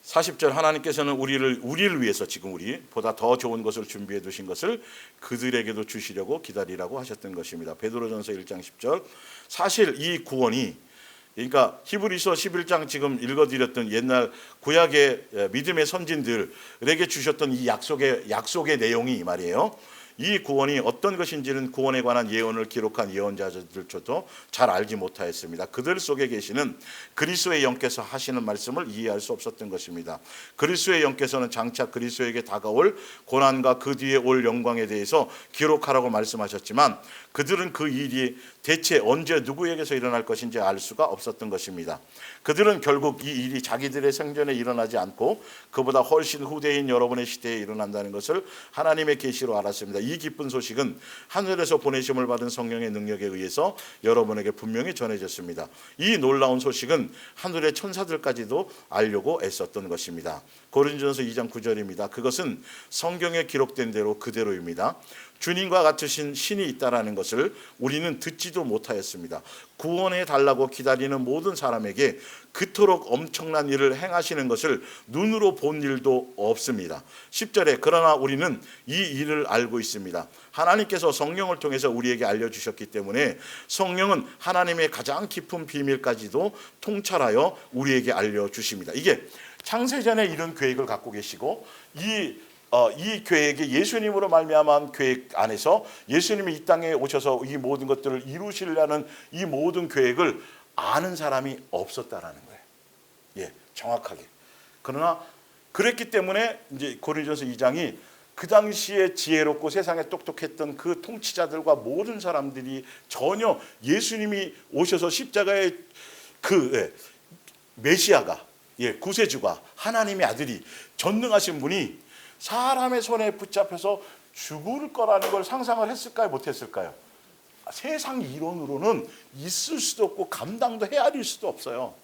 40절 하나님께서는 우리를 위해서 지금 우리보다 더 좋은 것을 준비해 두신 것을 그들에게도 주시려고 기다리라고 하셨던 것입니다. 베드로전서 1장 10절 사실 이 구원이 그러니까 히브리서 11장 지금 읽어드렸던 옛날 구약의 믿음의 선진들에게 주셨던 이 약속의 내용이 이 말이에요. 이 구원이 어떤 것인지는 구원에 관한 예언을 기록한 예언자들조차도 잘 알지 못하였습니다. 그들 속에 계시는 그리스도의 영께서 하시는 말씀을 이해할 수 없었던 것입니다. 그리스도의 영께서는 장차 그리스도에게 다가올 고난과 그 뒤에 올 영광에 대해서 기록하라고 말씀하셨지만 그들은 그 일이 대체 언제 누구에게서 일어날 것인지 알 수가 없었던 것입니다. 그들은 결국 이 일이 자기들의 생전에 일어나지 않고 그보다 훨씬 후대인 여러분의 시대에 일어난다는 것을 하나님의 계시로 알았습니다. 이 기쁜 소식은 하늘에서 보내심을 받은 성령의 능력에 의해서 여러분에게 분명히 전해졌습니다. 이 놀라운 소식은 하늘의 천사들까지도 알려고 애썼던 것입니다. 고린도전서 2장 9절입니다. 그것은 성경에 기록된 대로 그대로입니다. 주님과 같으신 신이 있다라는 것을 우리는 듣지도 못하였습니다. 구원해 달라고 기다리는 모든 사람에게 그토록 엄청난 일을 행하시는 것을 눈으로 본 일도 없습니다. 10절에 그러나 우리는 이 일을 알고 있습니다. 하나님께서 성령을 통해서 우리에게 알려주셨기 때문에 성령은 하나님의 가장 깊은 비밀까지도 통찰하여 우리에게 알려주십니다. 이게 창세전에 이런 계획을 갖고 계시고 이 계획이 예수님으로 말미암은 계획 안에서 예수님이 이 땅에 오셔서 이 모든 것들을 이루시려는 이 모든 계획을 아는 사람이 없었다라는 거예요. 정확하게. 그러나 그랬기 때문에 이제 고린도전서 2장이 그 당시에 지혜롭고 세상에 똑똑했던 그 통치자들과 모든 사람들이 전혀 예수님이 오셔서 십자가의 메시아가 구세주가 하나님의 아들이 전능하신 분이 사람의 손에 붙잡혀서 죽을 거라는 걸 상상을 했을까요? 못했을까요? 세상 이론으로는 있을 수도 없고 감당도 헤아릴 수도 없어요.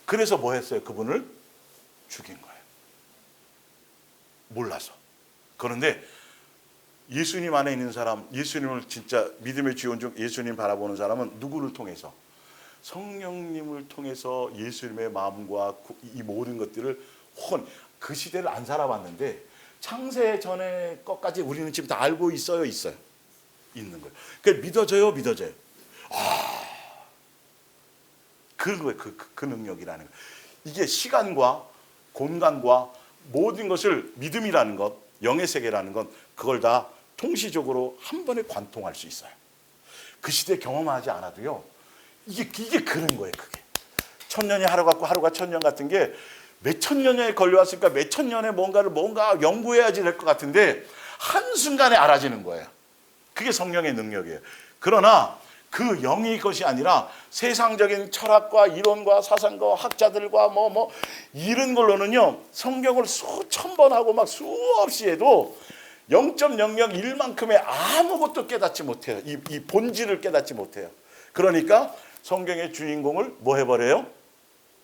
그래서 뭐 했어요? 그분을 죽인 거예요. 몰라서. 그런데 예수님 안에 있는 사람, 예수님을 진짜 믿음의 지원 중 예수님 바라보는 사람은 누구를 통해서? 성령님을 통해서 예수님의 마음과 이 모든 것들을 그 시대를 안 살아봤는데 창세 전의 것까지 우리는 지금 다 알고 있어요. 있는 거예요. 그러니까 믿어져요. 그런 거예요. 그 능력이라는 거. 이게 시간과 공간과 모든 것을 믿음이라는 것, 영의 세계라는 건 그걸 다 통시적으로 한 번에 관통할 수 있어요. 그 시대 경험하지 않아도요. 이게 그런 거예요. 그게 천년이 하루 같고 하루가 천년 같은 게 몇천 년에 걸려왔으니까 몇천 년에 뭔가 연구해야지 될 것 같은데 한순간에 알아지는 거예요. 그게 성령의 능력이에요. 그러나 그 영이 것이 아니라 세상적인 철학과 이론과 사상과 학자들과 이런 걸로는요, 성경을 수천 번 하고 막 수없이 해도 0.001만큼의 아무것도 깨닫지 못해요. 이 본질을 깨닫지 못해요. 그러니까 성경의 주인공을 뭐 해버려요?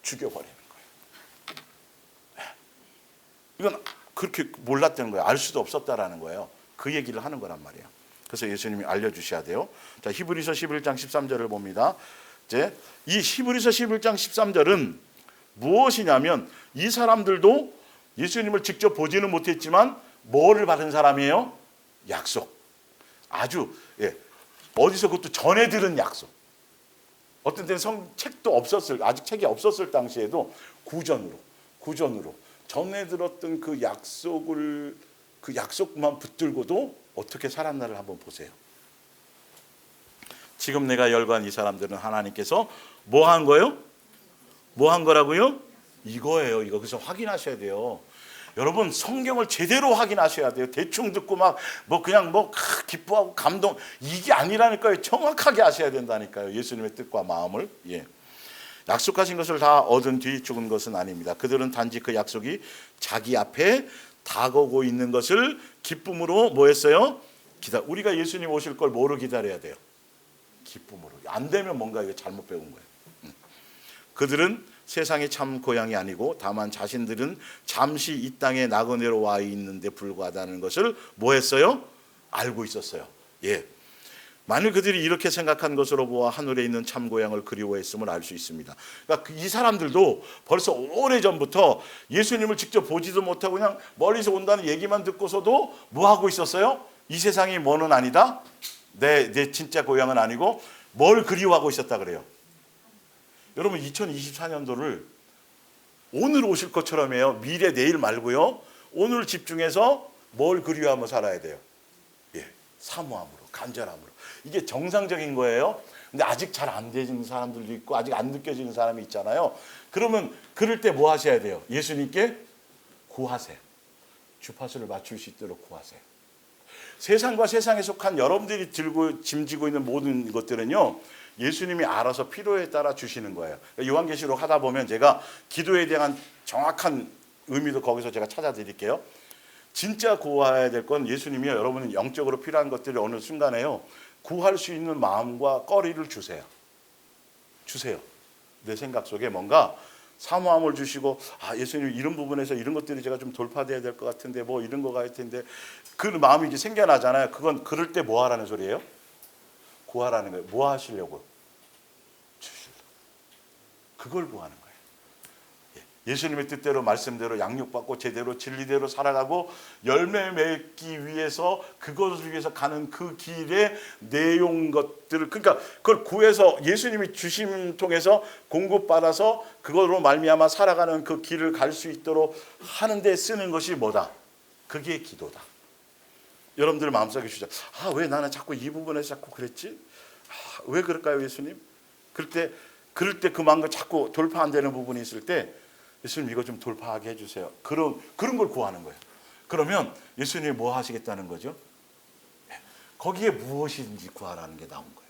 죽여버리는 거예요. 이건 그렇게 몰랐다는 거예요. 알 수도 없었다라는 거예요. 그 얘기를 하는 거란 말이에요. 그래서 예수님이 알려주셔야 돼요. 자, 히브리서 11장 13절을 봅니다. 이제 이 히브리서 11장 13절은 무엇이냐면 이 사람들도 예수님을 직접 보지는 못했지만 뭐를 받은 사람이에요? 약속. 아주 어디서 그것도 전해 들은 약속. 어떤 때는 책도 없었을, 아직 책이 없었을 당시에도 구전으로 전해 들었던 그 약속만 붙들고도 어떻게 살았나를 한번 보세요. 지금 내가 열거한 이 사람들은 하나님께서 뭐 한 거예요? 뭐 한 거라고요? 이거예요. 이거. 그래서 확인하셔야 돼요. 여러분, 성경을 제대로 확인하셔야 돼요. 대충 듣고 그냥 기뻐하고 감동, 이게 아니라니까요. 정확하게 하셔야 된다니까요. 예수님의 뜻과 마음을. 약속하신 것을 다 얻은 뒤 죽은 것은 아닙니다. 그들은 단지 그 약속이 자기 앞에 다가오고 있는 것을 기쁨으로 뭐 했어요? 우리가 예수님 오실 걸 뭐로 기다려야 돼요? 기쁨으로. 안 되면 뭔가 이거 잘못 배운 거예요. 그들은 세상의 참 고향이 아니고 다만 자신들은 잠시 이 땅에 나그네로 와 있는데 불과하다는 것을 뭐 했어요? 알고 있었어요. 만일 그들이 이렇게 생각한 것으로 보아 하늘에 있는 참 고향을 그리워했음을 알 수 있습니다. 그러니까 이 사람들도 벌써 오래전부터 예수님을 직접 보지도 못하고 그냥 멀리서 온다는 얘기만 듣고서도 뭐 하고 있었어요? 이 세상이 뭐는 아니다? 내 진짜 고향은 아니고 뭘 그리워하고 있었다 그래요? 여러분, 2024년도를 오늘 오실 것처럼 해요. 미래 내일 말고요. 오늘 집중해서 뭘 그리워하며 살아야 돼요? 사모함으로, 간절함으로. 이게 정상적인 거예요. 근데 아직 잘 안 되는 사람들도 있고 아직 안 느껴지는 사람이 있잖아요. 그러면 그럴 때 뭐 하셔야 돼요? 예수님께 구하세요. 주파수를 맞출 수 있도록 구하세요. 세상과 세상에 속한 여러분들이 짐지고 있는 모든 것들은요, 예수님이 알아서 필요에 따라 주시는 거예요. 요한계시록 하다 보면 제가 기도에 대한 정확한 의미도 거기서 제가 찾아드릴게요. 진짜 구해야 될 건 예수님이요, 여러분은 영적으로 필요한 것들을 어느 순간에요, 구할 수 있는 마음과 거리를 주세요. 내 생각 속에 뭔가 사모함을 주시고, 예수님 이런 부분에서 이런 것들이 제가 좀 돌파돼야 될 것 같은데 뭐 이런 거가 할 텐데, 그 마음이 이제 생겨나잖아요. 그건 그럴 때 뭐 하라는 소리예요? 구하라는 거예요. 뭐 하시려고? 주시려고. 그걸 구하는 거예요. 예수님의 뜻대로 말씀대로 양육받고 제대로 진리대로 살아가고 열매 맺기 위해서 그것을 위해서 가는 그 길의 내용 것들을, 그러니까 그걸 구해서 예수님이 주심 통해서 공급받아서 그걸로 말미암아 살아가는 그 길을 갈 수 있도록 하는 데 쓰는 것이 뭐다? 그게 기도다. 여러분들 마음속에 주자. 왜 나는 자꾸 이 부분에서 자꾸 그랬지? 왜 그럴까요, 예수님? 그럴 때 그 마음과 자꾸 돌파 안 되는 부분이 있을 때 예수님 이거 좀 돌파하게 해주세요. 그런 걸 구하는 거예요. 그러면 예수님이 뭐 하시겠다는 거죠? 거기에 무엇인지 구하라는 게 나온 거예요.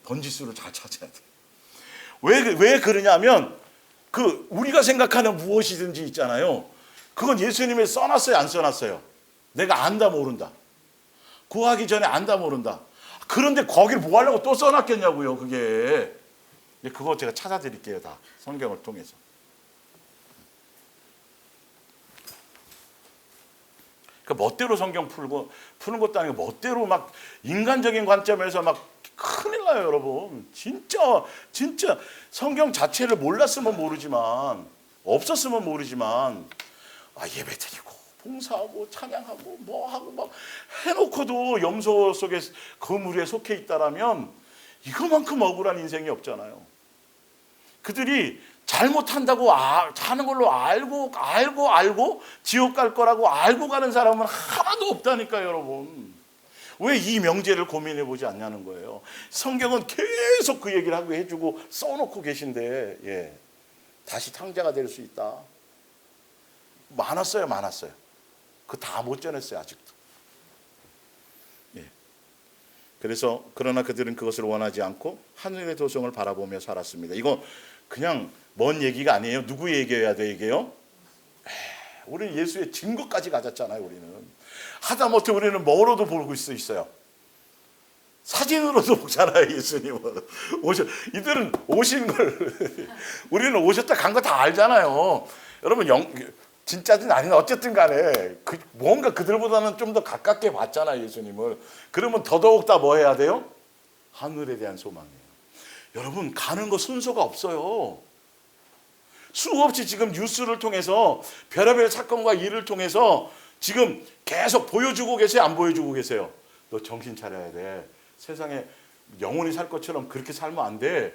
번지수를 잘 찾아야 돼요. 왜 그러냐면 우리가 생각하는 무엇이든지 있잖아요. 그건 예수님이 써놨어요, 안 써놨어요? 내가 안다 모른다. 구하기 전에 안다 모른다. 그런데 거기를 뭐 하려고 또 써놨겠냐고요, 그게. 그거 제가 찾아드릴게요, 다 성경을 통해서. 그러니까 멋대로 성경 푸는 것도 아니고 멋대로 막 인간적인 관점에서 막 큰일 나요, 여러분. 진짜 성경 자체를 몰랐으면 모르지만, 없었으면 모르지만, 예배드리고 봉사하고 찬양하고 뭐하고 막 해놓고도 염소 속에 그물에 속해 있다라면 이거만큼 억울한 인생이 없잖아요. 그들이 잘못한다고 하는 걸로 알고 지옥 갈 거라고 알고 가는 사람은 하나도 없다니까요, 여러분. 왜 이 명제를 고민해 보지 않냐는 거예요. 성경은 계속 그 얘기를 하고 해주고 써놓고 계신데, 예, 다시 탕자가 될 수 있다. 많았어요, 많았어요. 그 다 못 전했어요, 아직도. 예. 그래서 그러나 그들은 그것을 원하지 않고 하늘의 도성을 바라보며 살았습니다. 이거 그냥 먼 얘기가 아니에요. 누구 얘기해야 돼, 이게요? 우리는 예수의 증거까지 가졌잖아요. 우리는 하다못해 우리는 뭐로도 보고 있어요. 사진으로도 보잖아요. 예수님은 이들은 오신 걸 우리는 오셨다 간 거 다 알잖아요. 여러분 진짜든 아닌 어쨌든 간에 뭔가 그들보다는 좀 더 가깝게 봤잖아요. 예수님을. 그러면 더더욱 다 뭐 해야 돼요? 하늘에 대한 소망이에요. 여러분 가는 거 순서가 없어요. 수없이 지금 뉴스를 통해서 별의별 사건과 일을 통해서 지금 계속 보여주고 계세요? 안 보여주고 계세요? 너 정신 차려야 돼. 세상에 영원히 살 것처럼 그렇게 살면 안 돼.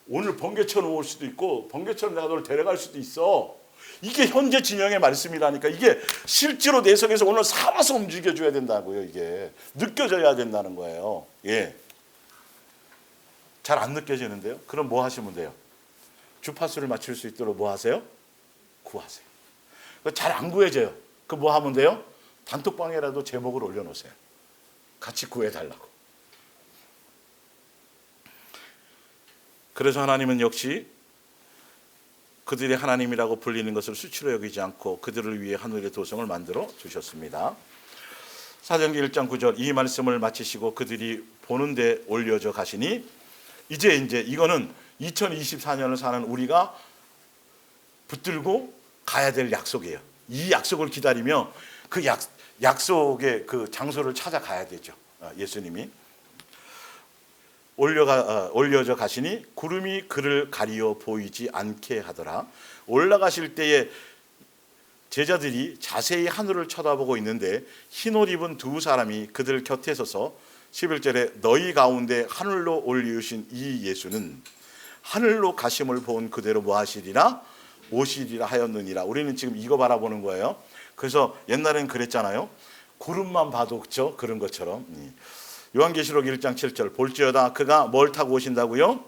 오늘 번개처럼 올 수도 있고 번개처럼 내가 너를 데려갈 수도 있어. 이게 현재 진영의 말씀이라니까. 이게 실제로 내 속에서 오늘 살아서 움직여줘야 된다고요. 이게 느껴져야 된다는 거예요. 예. 잘 안 느껴지는데요? 그럼 뭐 하시면 돼요? 주파수를 맞출 수 있도록 뭐 하세요? 구하세요. 잘 안 구해져요. 그 뭐 하면 돼요? 단톡방에라도 제목을 올려놓으세요. 같이 구해달라고. 그래서 하나님은 역시 그들이 하나님이라고 불리는 것을 수치로 여기지 않고 그들을 위해 하늘의 도성을 만들어 주셨습니다. 사도행전 1장 9절 이 말씀을 마치시고 그들이 보는 데 올려져 가시니 이제 이거는 2024년을 사는 우리가 붙들고 가야 될 약속이에요. 이 약속을 기다리며 그 약속의 그 장소를 찾아가야 되죠. 예수님이 올려져 가시니 구름이 그를 가리어 보이지 않게 하더라. 올라가실 때에 제자들이 자세히 하늘을 쳐다보고 있는데 흰옷 입은 두 사람이 그들 곁에 서서 11절에 너희 가운데 하늘로 올리우신 이 예수는 하늘로 가심을 본 그대로 뭐 하시리라? 오시리라 하였느니라. 우리는 지금 이거 바라보는 거예요. 그래서 옛날엔 그랬잖아요. 구름만 봐도 그렇죠? 그런 것처럼. 요한계시록 1장 7절 볼지어다 그가 뭘 타고 오신다고요?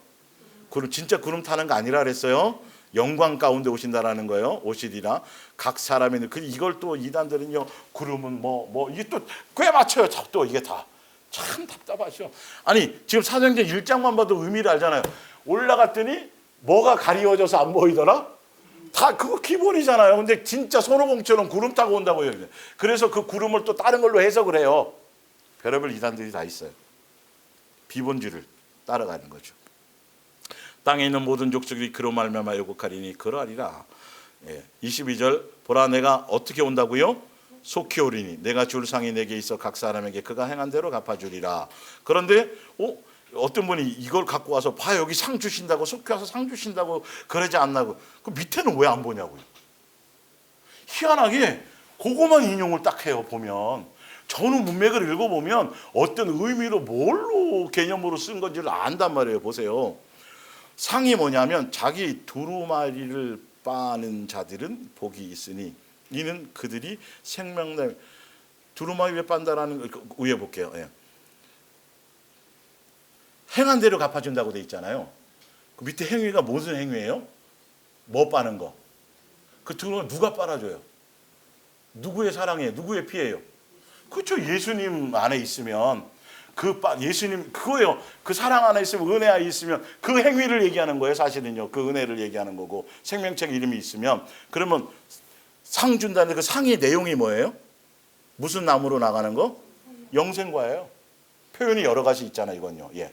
구름, 진짜 구름 타는 거 아니라 그랬어요. 영광 가운데 오신다라는 거예요. 오시리라. 각 사람이 이걸 또 이단들은요. 구름은 뭐 이게 또 꽤 맞춰요. 또 이게 다. 참 답답하죠. 아니 지금 사도행전 1장만 봐도 의미를 알잖아요. 올라갔더니 뭐가 가리워져서 안 보이더라? 다 그거 기본이잖아요. 근데 진짜 손오공처럼 구름 타고 온다고요. 그래서 그 구름을 또 다른 걸로 해석을 해요. 별의별 이단들이 다 있어요. 비본주를 따라가는 거죠. 땅에 있는 모든 족속이 그로 말미암아 애곡하리니 그러하리라. 22절 보라 내가 어떻게 온다고요? 속히 오리니 내가 줄 상이 내게 있어 각 사람에게 그가 행한 대로 갚아주리라. 그런데 어떤 분이 이걸 갖고 와서 봐 여기 상 주신다고 속히 와서 상 주신다고 그러지 않나고 그 밑에는 왜 안 보냐고요. 희한하게 그거만 인용을 딱 해요. 보면 전후 문맥을 읽어보면 어떤 의미로 뭘로 개념으로 쓴 건지를 안단 말이에요. 보세요. 상이 뭐냐면 자기 두루마리를 빠는 자들은 복이 있으니 이는 그들이 생명날 두루마리를 빤다라는 위에 볼게요. 예. 행한 대로 갚아준다고 돼 있잖아요. 그 밑에 행위가 무슨 행위예요? 뭐 빠는 거? 그 두루마리 누가 빨아줘요? 누구의 사랑이에요? 누구의 피해요? 그렇죠. 예수님 안에 있으면 예수님 그거예요. 그 사랑 안에 있으면 은혜 안에 있으면 그 행위를 얘기하는 거예요. 사실은요. 그 은혜를 얘기하는 거고 생명책 이름이 있으면 그러면 상 준다는데 그 상의 내용이 뭐예요? 무슨 나무로 나가는 거? 영생과예요. 표현이 여러 가지 있잖아요. 이건요. 예.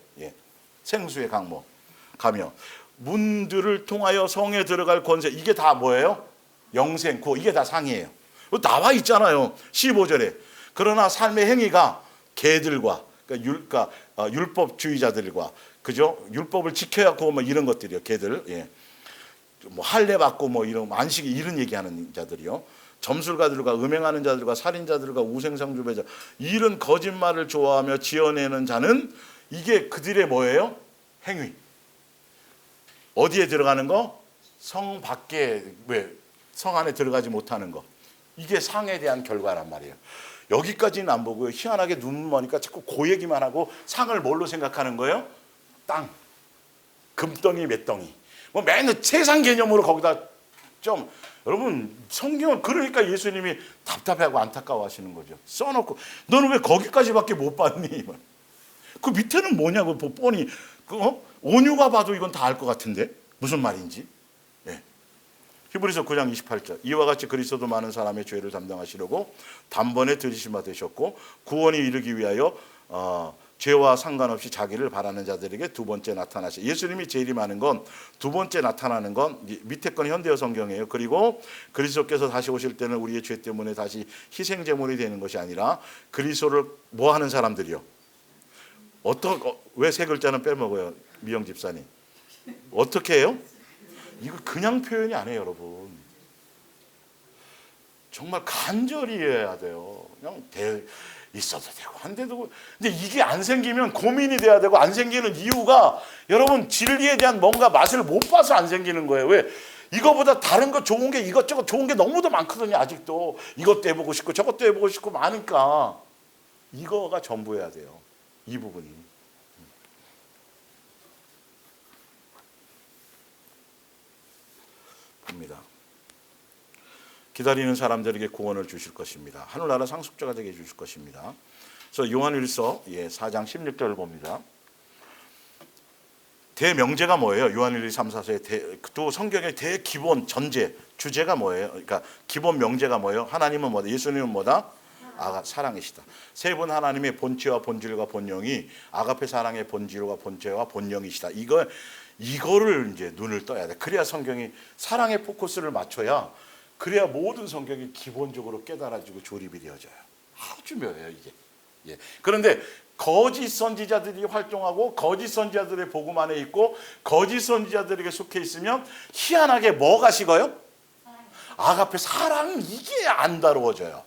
생수의 강모 가며 문들을 통하여 성에 들어갈 권세 이게 다 뭐예요? 영생 구 이게 다 상이에요. 나와 있잖아요. 15절에 그러나 삶의 행위가 개들과 그러니까 율법주의자들과 그죠? 율법을 지켜야고 뭐 이런 것들이요. 개들. 예. 뭐 할례 받고 뭐 이런 안식 이런 얘기하는 자들이요. 점술가들과 음행하는 자들과 살인자들과 우생상주배자 이런 거짓말을 좋아하며 지어내는 자는 이게 그들의 뭐예요? 행위. 어디에 들어가는 거? 성 밖에 왜 성 안에 들어가지 못하는 거. 이게 상에 대한 결과란 말이에요. 여기까지는 안 보고요. 희한하게 눈 머니까 자꾸 그 얘기만 하고 상을 뭘로 생각하는 거예요? 땅, 금덩이, 맷덩이. 뭐 맨날 세상 개념으로 거기다 좀 여러분 성경은 그러니까 예수님이 답답해하고 안타까워하시는 거죠. 써놓고 너는 왜 거기까지밖에 못 봤니? 그 밑에는 뭐냐고 뻔히 온유가 봐도 이건 다 알 것 같은데 무슨 말인지. 예. 히브리서 9장 28절 이와 같이 그리스도도 많은 사람의 죄를 담당하시려고 단번에 들이심을 되셨고 구원이 이르기 위하여 죄와 상관없이 자기를 바라는 자들에게 두 번째 나타나시. 예수님이 제일이 많은 건 두 번째 나타나는 건 밑에 건 현대어 성경이에요. 그리고 그리스도께서 다시 오실 때는 우리의 죄 때문에 다시 희생 제물이 되는 것이 아니라 그리스도를 뭐 하는 사람들이요? 왜 세 글자는 빼먹어요? 미영 집사님. 어떻게 해요? 이거 그냥 표현이 아니에요, 여러분. 정말 간절히 해야 돼요. 그냥 있어도 되고 안 돼도. 근데 이게 안 생기면 고민이 돼야 되고 안 생기는 이유가 여러분 진리에 대한 뭔가 맛을 못 봐서 안 생기는 거예요. 왜? 이거보다 다른 거 좋은 게 이것저것 좋은 게 너무도 많거든요. 아직도 이것도 해보고 싶고 저것도 해보고 싶고 많으니까 이거가 전부여야 돼요. 이 부분이. 봅니다. 기다리는 사람들에게 구원을 주실 것입니다. 하늘나라 상속자가 되게 해주실 것입니다. 그래서 요한일서 4장 16절을 봅니다. 대명제가 뭐예요? 요한일서 3, 4서의 또 성경의 대기본 전제 주제가 뭐예요? 그러니까 기본 명제가 뭐예요? 하나님은 뭐다? 예수님은 뭐다? 사랑이시다. 세 분 하나님의 본체와 본질과 본영이 아가페 사랑의 본질과 본체와 본영이시다. 이거를 이제 눈을 떠야 돼. 그래야 성경이 사랑의 포커스를 맞춰야 그래야 모든 성경이 기본적으로 깨달아지고 조립이 되어져요. 아주 중요해요 이게. 예. 그런데 거짓 선지자들이 활동하고 거짓 선지자들의 복음 안에 있고 거짓 선지자들에게 속해 있으면 희한하게 뭐가 식어요? 아가페 사랑 이게 안 다루어져요.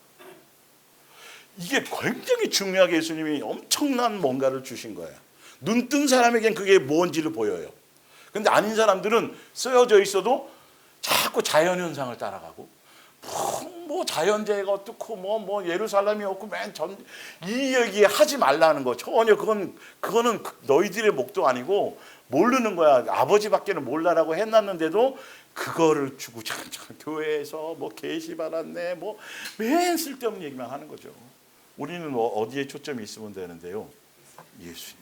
이게 굉장히 중요하게 예수님이 엄청난 뭔가를 주신 거예요. 눈뜬 사람에겐 그게 뭔지를 보여요. 근데 아닌 사람들은 쓰여져 있어도 자꾸 자연현상을 따라가고 뭐 자연재해가 어떻고 뭐 예루살렘이 없고 이 얘기 하지 말라는 거. 전혀 그거는 너희들의 목도 아니고 모르는 거야. 아버지밖에는 몰라라고 해놨는데도 그거를 주고 참 교회에서 뭐 계시 받았네 뭐 맨 쓸데없는 얘기만 하는 거죠. 우리는 어디에 초점이 있으면 되는데요. 예수님.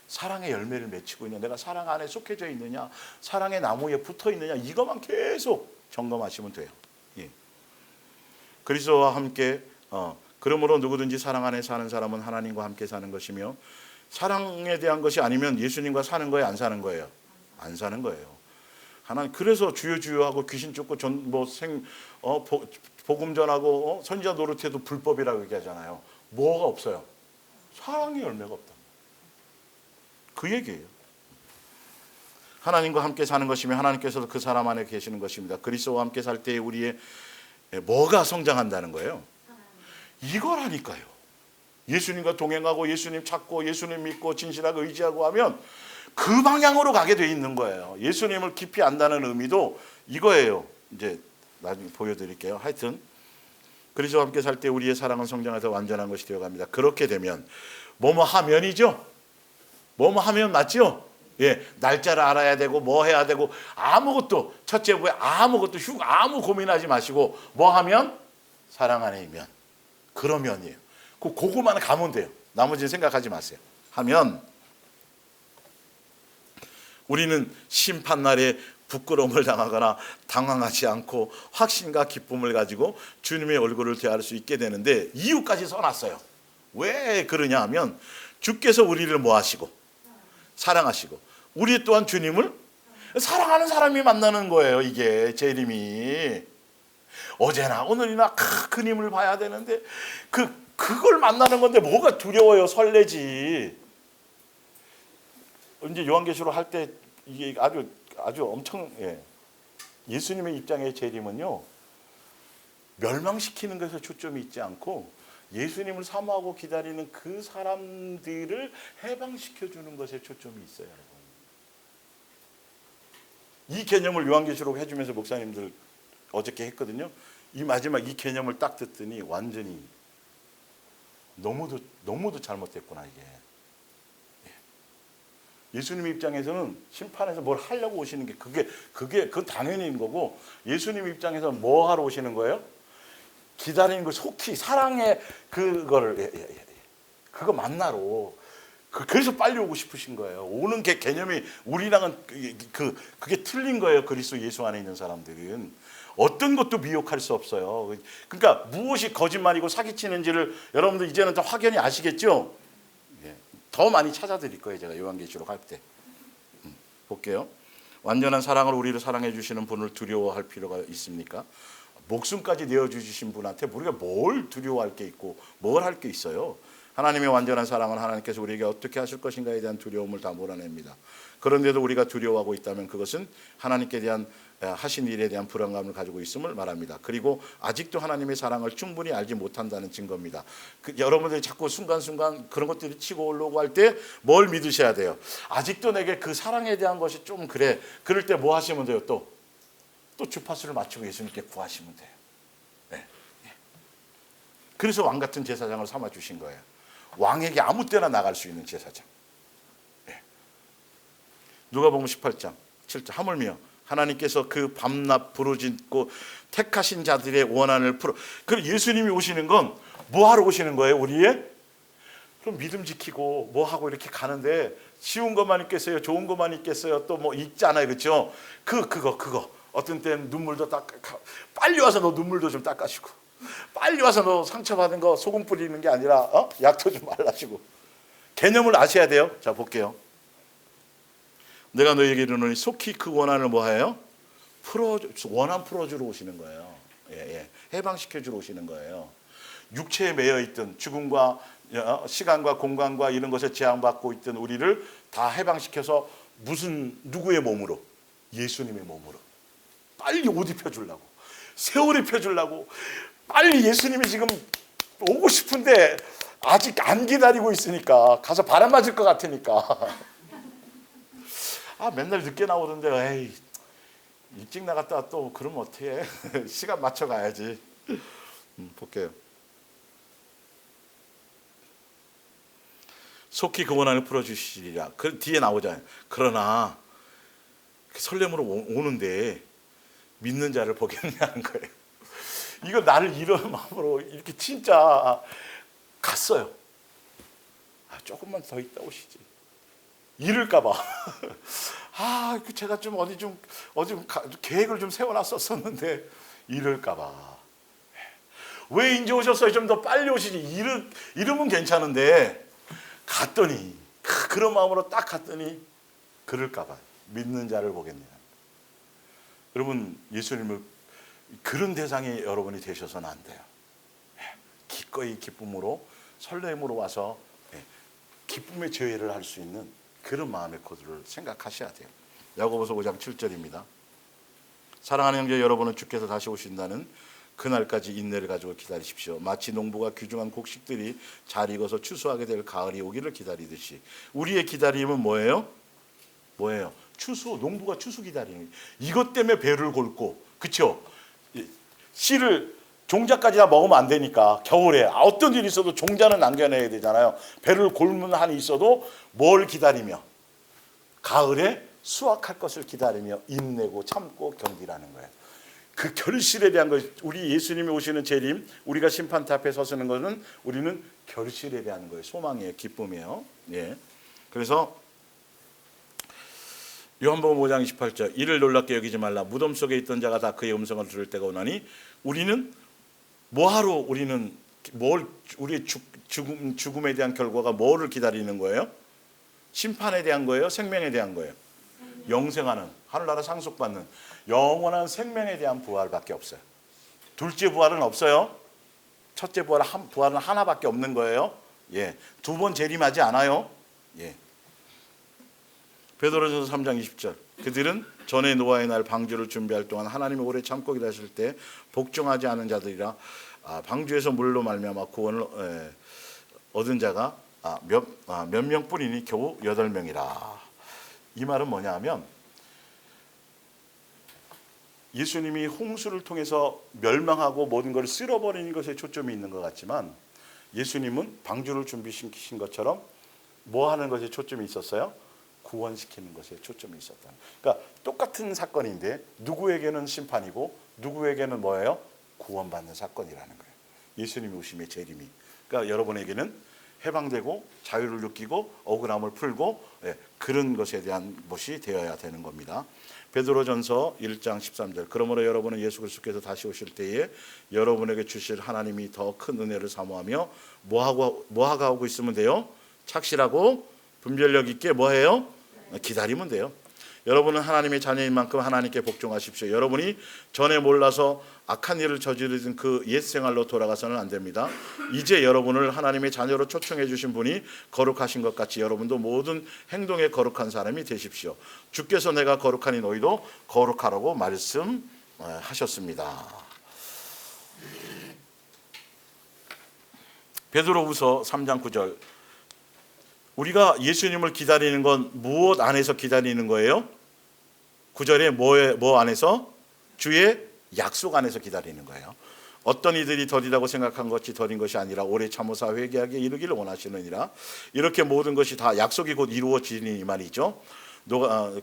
사랑의 열매를 맺히고 있냐, 내가 사랑 안에 속해져 있느냐, 사랑의 나무에 붙어 있느냐, 이것만 계속 점검하시면 돼요. 예. 그리스도와 함께 그러므로 누구든지 사랑 안에 사는 사람은 하나님과 함께 사는 것이며 사랑에 대한 것이 아니면 예수님과 사는 거예요, 안 사는 거예요? 안 사는 거예요. 하나님 그래서 주여 하고 귀신 쫓고 복음 전하고 선지자 노릇해도 불법이라고 얘기하잖아요. 뭐가 없어요? 사랑의 열매가 없다. 그 얘기예요. 하나님과 함께 사는 것이며 하나님께서도 그 사람 안에 계시는 것입니다. 그리스도와 함께 살 때 우리의 뭐가 성장한다는 거예요? 이거라니까요. 예수님과 동행하고 예수님 찾고 예수님 믿고 진실하고 의지하고 하면 그 방향으로 가게 돼 있는 거예요. 예수님을 깊이 안다는 의미도 이거예요. 이제 나중에 보여드릴게요. 하여튼 그리스도와 함께 살 때 우리의 사랑은 성장해서 완전한 것이 되어갑니다. 그렇게 되면 뭐뭐 하면이죠. 뭐뭐 하면 맞죠? 예, 날짜를 알아야 되고 뭐 해야 되고 아무것도 첫째 부에 아무것도 아무 고민하지 마시고 뭐 하면 사랑 안에 있면 그러면이에요. 그거만 가면 돼요. 나머지는 생각하지 마세요. 하면 우리는 심판날에 부끄러움을 당하거나 당황하지 않고 확신과 기쁨을 가지고 주님의 얼굴을 대할 수 있게 되는데 이유까지 써놨어요. 왜 그러냐 하면 주께서 우리를 뭐 하시고 사랑하시고 우리 또한 주님을 사랑하는 사람이 만나는 거예요. 이게 재림이 어제나 오늘이나 그님을 봐야 되는데 그걸 만나는 건데 뭐가 두려워요. 설레지. 이제 요한계시록 할 때 이게 아주 엄청 예수님의 입장의 재림은요 멸망시키는 것에 초점이 있지 않고 예수님을 사모하고 기다리는 그 사람들을 해방시켜주는 것에 초점이 있어요. 여러분. 이 개념을 요한계시록 해주면서 목사님들 어저께 했거든요. 이 마지막 이 개념을 딱 듣더니 완전히 너무도 잘못됐구나 이게. 예수님 입장에서는 심판에서 뭘 하려고 오시는 게 그건 당연히인 거고, 예수님 입장에서 뭐 하러 오시는 거예요? 기다리는 거, 속히 사랑의 그거를 그거 만나러. 그래서 빨리 오고 싶으신 거예요. 오는 게 개념이 우리랑은 그게 틀린 거예요. 그리스도 예수 안에 있는 사람들은 어떤 것도 미혹할 수 없어요. 그러니까 무엇이 거짓말이고 사기치는지를 여러분들 이제는 다 확연히 아시겠죠? 더 많이 찾아드릴 거예요. 제가 요한계시록 할 때. 볼게요. 완전한 사랑을 우리를 사랑해 주시는 분을 두려워할 필요가 있습니까? 목숨까지 내어주신 분한테 우리가 뭘 두려워할 게 있고 뭘 할 게 있어요. 하나님의 완전한 사랑은 하나님께서 우리에게 어떻게 하실 것인가에 대한 두려움을 다 몰아냅니다. 그런데도 우리가 두려워하고 있다면 그것은 하나님께 대한 하신 일에 대한 불안감을 가지고 있음을 말합니다. 그리고 아직도 하나님의 사랑을 충분히 알지 못한다는 증거입니다. 여러분들이 자꾸 순간순간 그런 것들이 치고 올라오고 할 때 뭘 믿으셔야 돼요? 아직도 내게 그 사랑에 대한 것이 좀 그래. 그럴 때 뭐 하시면 돼요? 또 주파수를 맞추고 예수님께 구하시면 돼요. 네. 그래서 왕 같은 제사장을 삼아 주신 거예요. 왕에게 아무 때나 나갈 수 있는 제사장. 네. 누가복음 18장 7절 하물며 하나님께서 그 밤낮 부르짖고 택하신 자들의 원한을 풀어. 그럼 예수님이 오시는 건 뭐 하러 오시는 거예요? 우리의? 그럼 믿음 지키고 뭐 하고 이렇게 가는데 쉬운 것만 있겠어요? 좋은 것만 있겠어요? 또 뭐 있잖아요, 그렇죠? 그거 어떤 때는 눈물도 빨리 와서 너 눈물도 좀 닦아주고, 빨리 와서 너 상처받은 거 소금 뿌리는 게 아니라 약도 좀 발라주고. 개념을 아셔야 돼요. 자, 볼게요. 내가 너에게 이르노니 속히 그 원한을 뭐해요? 원한 풀어주러 오시는 거예요. 해방시켜주러 오시는 거예요. 육체에 매여 있던 죽음과 시간과 공간과 이런 것에 제한받고 있던 우리를 다 해방시켜서 누구의 몸으로? 예수님의 몸으로. 빨리 옷 입혀주려고, 새 옷 입혀주려고, 빨리 예수님이 지금 오고 싶은데 아직 안 기다리고 있으니까, 가서 바람 맞을 것 같으니까. 맨날 늦게 나오던데, 에이, 일찍 나갔다 또 그러면 어떻게 해? 시간 맞춰 가야지. 볼게요. 속히 그 원한을 풀어주시리라. 그 뒤에 나오잖아요. 그러나 설렘으로 오는데 믿는 자를 보겠냐는 거예요. 이거 나를 이런 마음으로 이렇게 진짜 갔어요. 조금만 더 있다 오시지. 이럴까봐. 제가 좀 어디 계획을 좀 세워놨었는데 이럴까봐. 왜 이제 오셨어요? 좀 더 빨리 오시지. 이러면 괜찮은데 갔더니 그런 마음으로 딱 갔더니 그럴까봐. 믿는 자를 보겠냐. 여러분, 예수님을 그런 대상이 여러분이 되셔서는 안 돼요. 기꺼이 기쁨으로 설렘으로 와서 기쁨의 제외를 할 수 있는 그런 마음의 코드를 생각하셔야 돼요. 야고보서 5장 7절입니다. 사랑하는 형제 여러분은 주께서 다시 오신다는 그날까지 인내를 가지고 기다리십시오. 마치 농부가 귀중한 곡식들이 잘 익어서 추수하게 될 가을이 오기를 기다리듯이 우리의 기다림은 뭐예요? 추수, 농부가 추수 기다리는. 이것 때문에 배를 골고, 그렇죠? 씨를 종자까지 다 먹으면 안 되니까 겨울에 어떤 일이 있어도 종자는 남겨내야 되잖아요. 배를 골면 한이 있어도 뭘 기다리며? 가을에 수확할 것을 기다리며 힘내고 참고 견디라는 거예요. 그 결실에 대한 것, 우리 예수님이 오시는 재림, 우리가 심판대 앞에 서서는 것은 우리는 결실에 대한 거예요. 소망이에요. 기쁨이에요. 그래서 요한복음 5장 28절 이를 놀랍게 여기지 말라. 무덤 속에 있던 자가 다 그의 음성을 들을 때가 오나니. 우리는 뭐하러 우리의 죽음에 대한 결과가 뭐를 기다리는 거예요? 심판에 대한 거예요? 생명에 대한 거예요? 영생하는, 하늘나라 상속받는 영원한 생명에 대한 부활밖에 없어요. 둘째 부활은 없어요. 첫째 부활은 하나밖에 없는 거예요. 두 번 재림하지 않아요. 베드로전서 3장 20절 그들은 전에 노아의 날 방주를 준비할 동안 하나님이 오래 참고 기다리실 때 복종하지 않은 자들이라 방주에서 물로 말미암아 구원을 얻은 자가 몇 명뿐이니 겨우 8명이라. 이 말은 뭐냐 하면 예수님이 홍수를 통해서 멸망하고 모든 것을 쓸어버리는 것에 초점이 있는 것 같지만 예수님은 방주를 준비시키신 것처럼 뭐 하는 것에 초점이 있었어요? 구원시키는 것에 초점이 있었다. 그러니까 똑같은 사건인데 누구에게는 심판이고 누구에게는 뭐예요? 구원받는 사건이라는 거예요. 예수님이 오심의 재림이. 그러니까 여러분에게는 해방되고 자유를 느끼고 억울함을 풀고 그런 것에 대한 것이 되어야 되는 겁니다. 베드로전서 1장 13절. 그러므로 여러분은 예수 그리스도께서 다시 오실 때에 여러분에게 주실 하나님이 더 큰 은혜를 사모하며 뭐하고 있으면 돼요? 착실하고 분별력 있게 뭐해요? 기다리면 돼요. 여러분은 하나님의 자녀인 만큼 하나님께 복종하십시오. 여러분이 전에 몰라서 악한 일을 저지르던 그 옛 생활로 돌아가서는 안 됩니다. 이제 여러분을 하나님의 자녀로 초청해 주신 분이 거룩하신 것 같이 여러분도 모든 행동에 거룩한 사람이 되십시오. 주께서 내가 거룩하니 너희도 거룩하라고 말씀하셨습니다. 베드로후서 3장 9절. 우리가 예수님을 기다리는 건 무엇 안에서 기다리는 거예요? 9절에 뭐 안에서? 주의 약속 안에서 기다리는 거예요. 어떤 이들이 더디다고 생각한 것이 더딘 것이 아니라 오래 참으사 회개하게 이르기를 원하시느니라. 이렇게 모든 것이 다 약속이 곧 이루어지니 이 말이죠.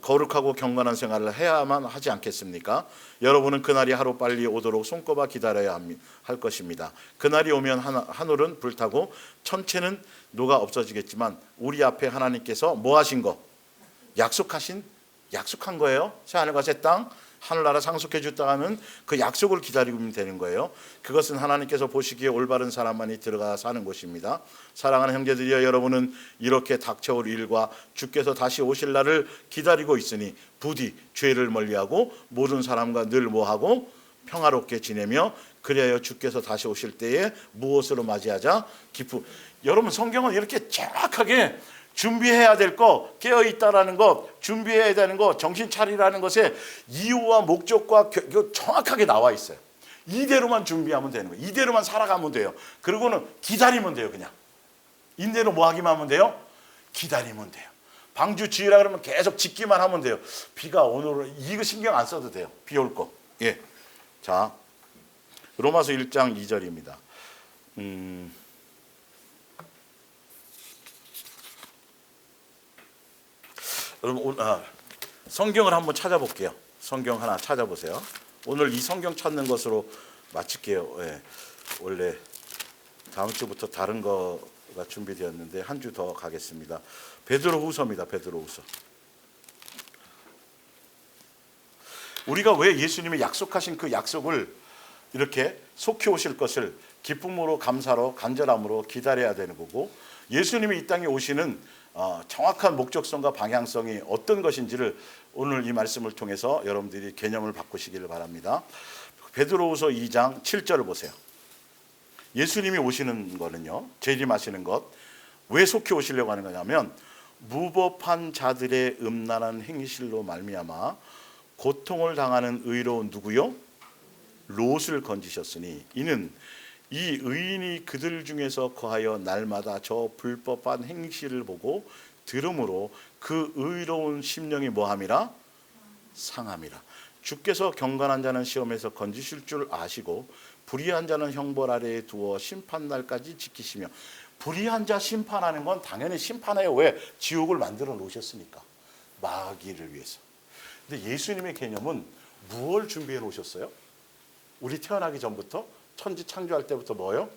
거룩하고 경건한 생활을 해야만 하지 않겠습니까? 여러분은 그날이 하루빨리 오도록 손꼽아 기다려야 할 것입니다. 그날이 오면 하늘은 불타고 천체는 녹아 없어지겠지만 우리 앞에 하나님께서 뭐 하신 거? 약속한 거예요. 새하늘과 새 땅, 하늘나라 상속해 줬다는 그 약속을 기다리면 되는 거예요. 그것은 하나님께서 보시기에 올바른 사람만이 들어가 사는 곳입니다. 사랑하는 형제들이여, 여러분은 이렇게 닥쳐올 일과 주께서 다시 오실 날을 기다리고 있으니 부디 죄를 멀리하고 모든 사람과 늘 뭐하고 평화롭게 지내며 그리하여 주께서 다시 오실 때에 무엇으로 맞이하자? 여러분, 성경은 이렇게 정확하게 준비해야 될 거, 깨어있다라는 것, 준비해야 되는 것, 정신 차리라는 것에 이유와 목적과 정확하게 나와 있어요. 이대로만 준비하면 되는 거예요. 이대로만 살아가면 돼요. 그리고는 기다리면 돼요. 그냥 인대로 뭐 하기만 하면 돼요? 기다리면 돼요. 방주 지으라 그러면 계속 짓기만 하면 돼요. 비가 오늘 이거 신경 안 써도 돼요. 비 올 거. 예. 자, 로마서 1장 2절입니다. 여러분, 성경을 한번 찾아볼게요. 성경 하나 찾아보세요. 오늘 이 성경 찾는 것으로 마칠게요. 예. 원래 다음 주부터 다른 거가 준비되었는데 한 주 더 가겠습니다. 베드로후서입니다. 베드로후서. 우리가 왜 예수님이 약속하신 그 약속을 이렇게 속히 오실 것을 기쁨으로, 감사로, 간절함으로 기다려야 되는 거고, 예수님이 이 땅에 오시는 정확한 목적성과 방향성이 어떤 것인지를 오늘 이 말씀을 통해서 여러분들이 개념을 바꾸시기를 바랍니다. 베드로후서 2장 7절을 보세요. 예수님이 오시는 거는요, 재림하시는 것, 왜 속히 오시려고 하는 거냐면 무법한 자들의 음란한 행실로 말미암아 고통을 당하는 의로운 누구요? 롯을 건지셨으니 이는 이 의인이 그들 중에서 거하여 날마다 저 불법한 행실을 보고 들음으로 그 의로운 심령이 뭐함이라? 상함이라. 주께서 경건한 자는 시험에서 건지실 줄 아시고 불의한 자는 형벌 아래에 두어 심판날까지 지키시며. 불의한 자 심판하는 건 당연히 심판해요. 왜? 지옥을 만들어 놓으셨으니까. 마귀를 위해서. 근데 예수님의 개념은 무엇을 준비해 놓으셨어요? 우리 태어나기 전부터, 천지 창조할 때부터 뭐예요?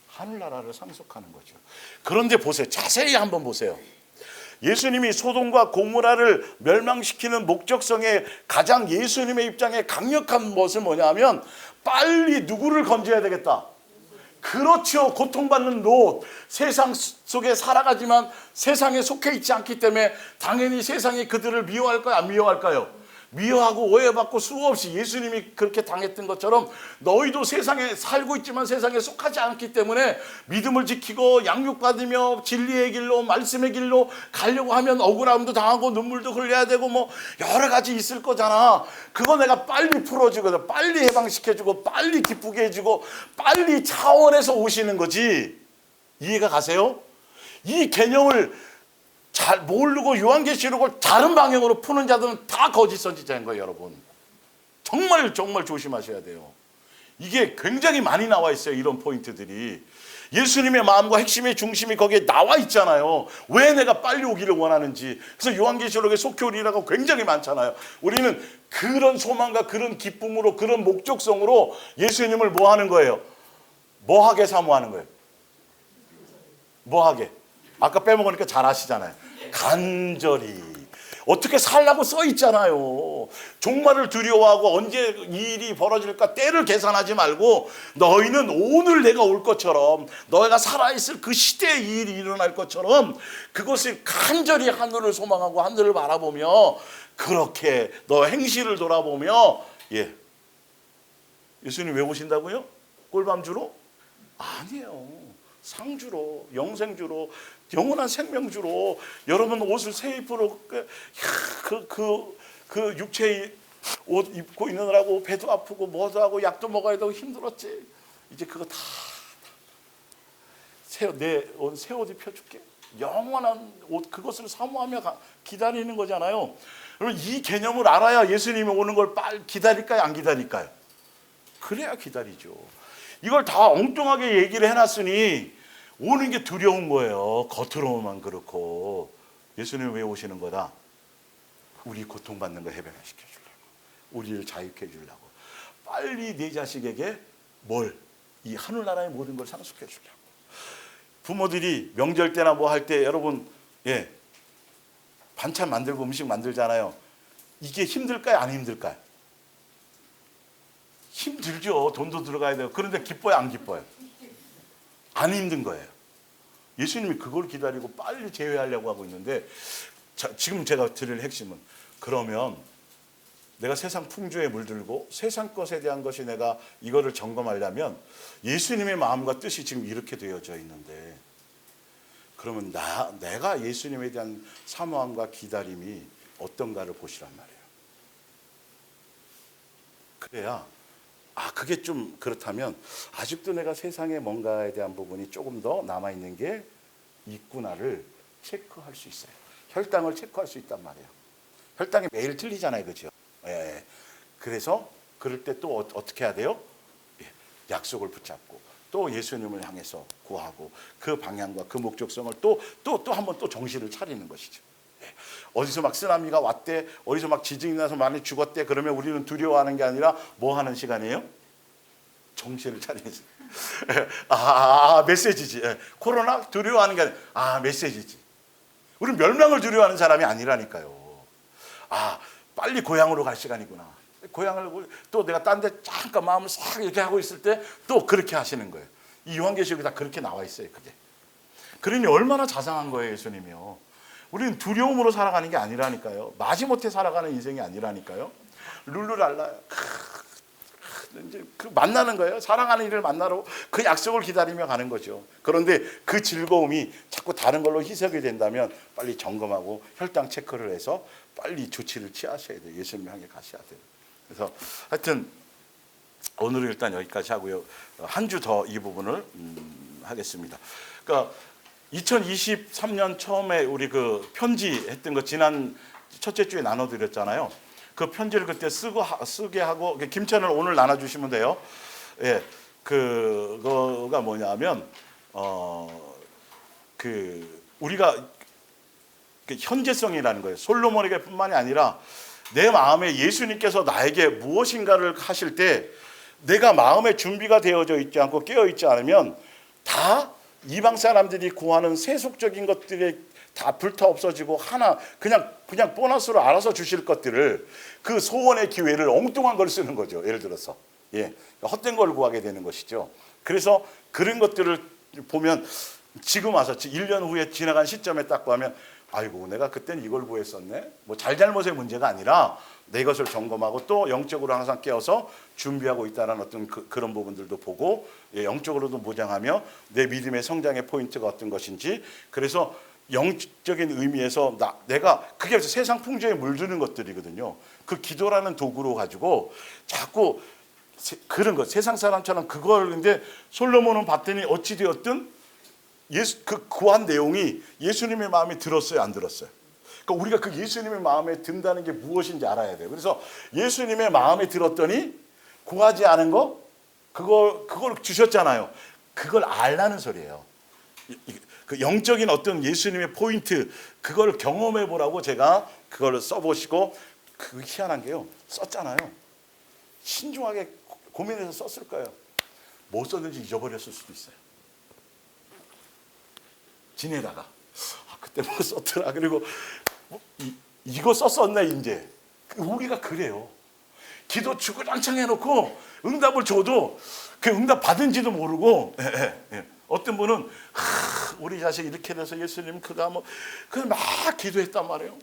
하늘나라를 상속하는 거죠. 그런데 보세요. 자세히 한번 보세요. 예수님이 소돔과 고모라를 멸망시키는 목적성의 가장 예수님의 입장에 강력한 것은 뭐냐면 빨리 누구를 건져야 되겠다. 그렇죠. 고통받는 롯, 세상 속에 살아가지만 세상에 속해 있지 않기 때문에 당연히 세상이 그들을 미워할까요? 안 미워할까요? 미워하고 오해받고 수없이 예수님이 그렇게 당했던 것처럼 너희도 세상에 살고 있지만 세상에 속하지 않기 때문에 믿음을 지키고 양육받으며 진리의 길로, 말씀의 길로 가려고 하면 억울함도 당하고 눈물도 흘려야 되고 뭐 여러 가지 있을 거잖아. 그거 내가 빨리 풀어주고 빨리 해방시켜주고 빨리 기쁘게 해주고 빨리 차원에서 오시는 거지. 이해가 가세요? 이 개념을 잘 모르고 요한계시록을 다른 방향으로 푸는 자들은 다 거짓 선지자인 거예요. 여러분, 정말 조심하셔야 돼요. 이게 굉장히 많이 나와 있어요. 이런 포인트들이. 예수님의 마음과 핵심의 중심이 거기에 나와 있잖아요. 왜 내가 빨리 오기를 원하는지. 그래서 요한계시록에 속효리라고 굉장히 많잖아요. 우리는 그런 소망과 그런 기쁨으로, 그런 목적성으로 예수님을 뭐 하는 거예요? 뭐하게 사모하는 거예요? 뭐하게? 아까 빼먹으니까 잘 아시잖아요. 간절히. 어떻게 살라고 써 있잖아요. 종말을 두려워하고 언제 이 일이 벌어질까 때를 계산하지 말고 너희는 오늘 내가 올 것처럼, 너희가 살아있을 그 시대에 이 일이 일어날 것처럼 그것을 간절히 하늘을 소망하고 하늘을 바라보며 그렇게 너 행실을 돌아보며. 예, 예수님 왜 오신다고요? 꿀밤주로? 아니에요. 상주로, 영생주로, 영원한 생명주로. 여러분 옷을 새 입으로 그 육체의 옷 입고 있느라고 배도 아프고 뭐도 하고 약도 먹어야 되고 힘들었지. 이제 그거 다 새 옷 입혀줄게. 영원한 옷, 그것을 사모하며 기다리는 거잖아요. 여러분 이 개념을 알아야 예수님이 오는 걸 빨리 기다릴까요? 안 기다릴까요? 그래야 기다리죠. 이걸 다 엉뚱하게 얘기를 해놨으니 오는 게 두려운 거예요. 겉으로만 그렇고. 예수님이 왜 오시는 거다? 우리 고통받는 거 해변화시켜 주려고, 우리를 자유케 해주려고, 빨리 내 자식에게 뭘? 이 하늘나라의 모든 걸 상속해 주려고. 부모들이 명절 때나 뭐 할 때 여러분, 예, 반찬 만들고 음식 만들잖아요. 이게 힘들까요? 안 힘들까요? 힘들죠. 돈도 들어가야 돼요. 그런데 기뻐요? 안 기뻐요? 안 힘든 거예요. 예수님이 그걸 기다리고 빨리 제외하려고 하고 있는데, 지금 제가 드릴 핵심은, 그러면 내가 세상 풍조에 물들고 세상 것에 대한 것이 내가 이거를 점검하려면 예수님의 마음과 뜻이 지금 이렇게 되어져 있는데, 그러면 내가 예수님에 대한 사모함과 기다림이 어떤가를 보시란 말이에요. 그래야 그게 좀 그렇다면 아직도 내가 세상에 뭔가에 대한 부분이 조금 더 남아있는 게 있구나를 체크할 수 있어요. 혈당을 체크할 수 있단 말이에요. 혈당이 매일 틀리잖아요. 그죠? 예. 그래서 그럴 때 또 어떻게 해야 돼요? 예. 약속을 붙잡고 또 예수님을 향해서 구하고 그 방향과 그 목적성을 또 한 번 또 정신을 차리는 것이죠. 어디서 막 쓰나미가 왔대, 어디서 막 지진이 나서 많이 죽었대, 그러면 우리는 두려워하는 게 아니라 뭐 하는 시간이에요? 정신을 차리는 시간. 메시지지. 코로나 두려워하는 게 아니라 메시지지. 우리는 멸망을 두려워하는 사람이 아니라니까요. 빨리 고향으로 갈 시간이구나. 고향을 또 내가 딴 데 잠깐 마음을 싹 이렇게 하고 있을 때 또 그렇게 하시는 거예요. 이 요한계시록에 다 그렇게 나와 있어요. 그게. 그러니 얼마나 자상한 거예요, 예수님이요. 우리는 두려움으로 살아가는 게 아니라니까요. 마지못해 살아가는 인생이 아니라니까요. 룰루랄라. 이제 그 만나는 거예요. 사랑하는 이를 만나러 그 약속을 기다리며 가는 거죠. 그런데 그 즐거움이 자꾸 다른 걸로 희석이 된다면 빨리 점검하고 혈당 체크를 해서 빨리 조치를 취하셔야 돼요. 예수님 향해 가셔야 돼요. 그래서 하여튼 오늘은 일단 여기까지 하고요. 한 주 더 이 부분을 하겠습니다. 그러니까 2023년 처음에 우리 그 편지했던 거 지난 첫째 주에 나눠드렸잖아요. 그 편지를 그때 쓰게 하고 김천을 오늘 나눠주시면 돼요. 예, 그거가 뭐냐면 우리가 현재성이라는 거예요. 솔로몬에게뿐만이 아니라 내 마음에 예수님께서 나에게 무엇인가를 하실 때 내가 마음의 준비가 되어져 있지 않고 깨어 있지 않으면 다 이방 사람들이 구하는 세속적인 것들이 다 불타 없어지고 하나 그냥 보너스로 알아서 주실 것들을 그 소원의 기회를 엉뚱한 걸 쓰는 거죠. 예를 들어서 헛된 걸 구하게 되는 것이죠. 그래서 그런 것들을 보면 지금 와서 1년 후에 지나간 시점에 딱 보면 아이고 내가 그때는 이걸 구했었네. 뭐 잘잘못의 문제가 아니라 내 것을 점검하고 또 영적으로 항상 깨어서 준비하고 있다는 어떤 그런 부분들도 보고 영적으로도 무장하며 내 믿음의 성장의 포인트가 어떤 것인지, 그래서 영적인 의미에서 내가 그게 세상 풍조에 물드는 것들이거든요. 그 기도라는 도구로 가지고 자꾸 그런 것 세상 사람처럼 그걸 근데 솔로몬은 봤더니 어찌 되었든 그 구한 내용이 예수님의 마음에 들었어요, 안 들었어요? 그러니까 우리가 그 예수님의 마음에 든다는 게 무엇인지 알아야 돼요. 그래서 예수님의 마음에 들었더니 구하지 않은 거 그걸 주셨잖아요. 그걸 알라는 소리예요. 그 영적인 어떤 예수님의 포인트, 그걸 경험해 보라고 제가 그걸 써보시고, 그 희한한 게요, 썼잖아요. 신중하게 고민해서 썼을 거예요. 못 썼는지 잊어버렸을 수도 있어요. 지내다가 그때 뭐 썼더라. 그리고 이거 썼었네 이제. 우리가 그래요. 기도 주구장창 해놓고 응답을 줘도 그 응답 받은지도 모르고, 어떤 분은 우리 자식 이렇게 돼서 예수님 그가 뭐 그걸 막 기도했단 말이에요.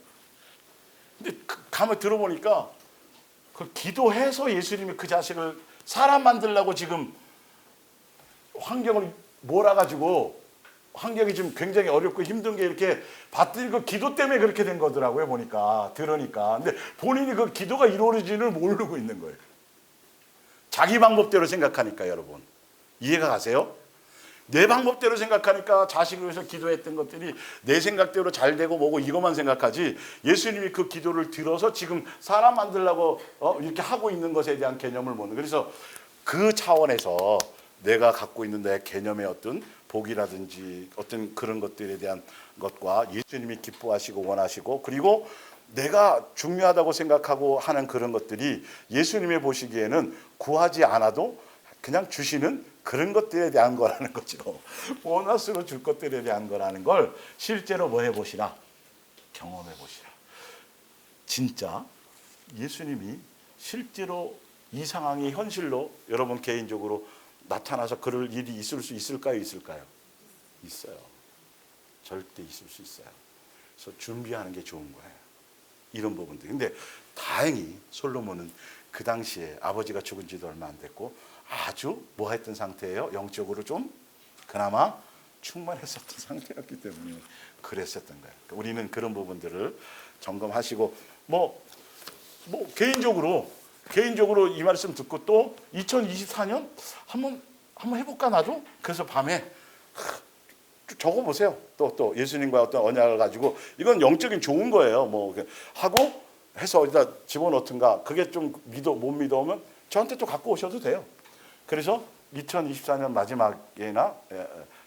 근데 가만 들어보니까 그 기도해서 예수님이 그 자식을 사람 만들려고 지금 환경을 몰아가지고, 환경이 좀 굉장히 어렵고 힘든 게 이렇게 봤더니 그 기도 때문에 그렇게 된 거더라고요. 보니까, 들으니까. 근데 본인이 그 기도가 이루어지지를 모르고 있는 거예요. 자기 방법대로 생각하니까. 여러분 이해가 가세요? 내 방법대로 생각하니까 자식을 위해서 기도했던 것들이 내 생각대로 잘 되고 뭐고 이것만 생각하지, 예수님이 그 기도를 들어서 지금 사람 만들려고 이렇게 하고 있는 것에 대한 개념을 모르는. 그래서 그 차원에서 내가 갖고 있는 내 개념의 어떤 복이라든지 어떤 그런 것들에 대한 것과 예수님이 기뻐하시고 원하시고, 그리고 내가 중요하다고 생각하고 하는 그런 것들이 예수님이 보시기에는 구하지 않아도 그냥 주시는 그런 것들에 대한 거라는 거죠. 보너스로 줄 것들에 대한 거라는 걸 실제로 뭐 해보시라? 경험해 보시라. 진짜 예수님이 실제로 이 상황이 현실로 여러분 개인적으로 나타나서 그럴 일이 있을 수 있을까요? 있을까요? 있어요. 절대 있을 수 있어요. 그래서 준비하는 게 좋은 거예요. 이런 부분들. 근데 다행히 솔로몬은 그 당시에 아버지가 죽은 지도 얼마 안 됐고 아주 뭐 했던 상태예요? 영적으로 좀 그나마 충만했었던 상태였기 때문에 그랬었던 거예요. 우리는 그런 부분들을 점검하시고, 뭐 개인적으로 이 말씀 듣고 또 2024년 한번 해볼까 나도? 그래서 밤에 적어보세요. 또 예수님과 어떤 언약을 가지고, 이건 영적인 좋은 거예요. 뭐 하고 해서 어디다 집어넣든가. 그게 좀 못 믿어오면 저한테 또 갖고 오셔도 돼요. 그래서 2024년 마지막에나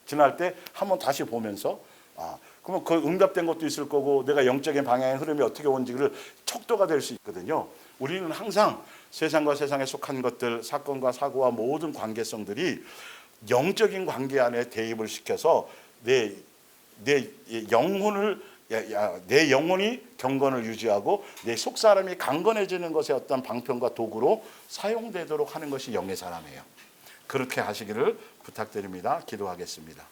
지날 때 한번 다시 보면서, 그러면 그 응답된 것도 있을 거고 내가 영적인 방향의 흐름이 어떻게 온지를 척도가 될 수 있거든요. 우리는 항상 세상과 세상에 속한 것들, 사건과 사고와 모든 관계성들이 영적인 관계 안에 대입을 시켜서 내 영혼이 경건을 유지하고 내 속사람이 강건해지는 것의 어떤 방편과 도구로 사용되도록 하는 것이 영의 사람이에요. 그렇게 하시기를 부탁드립니다. 기도하겠습니다.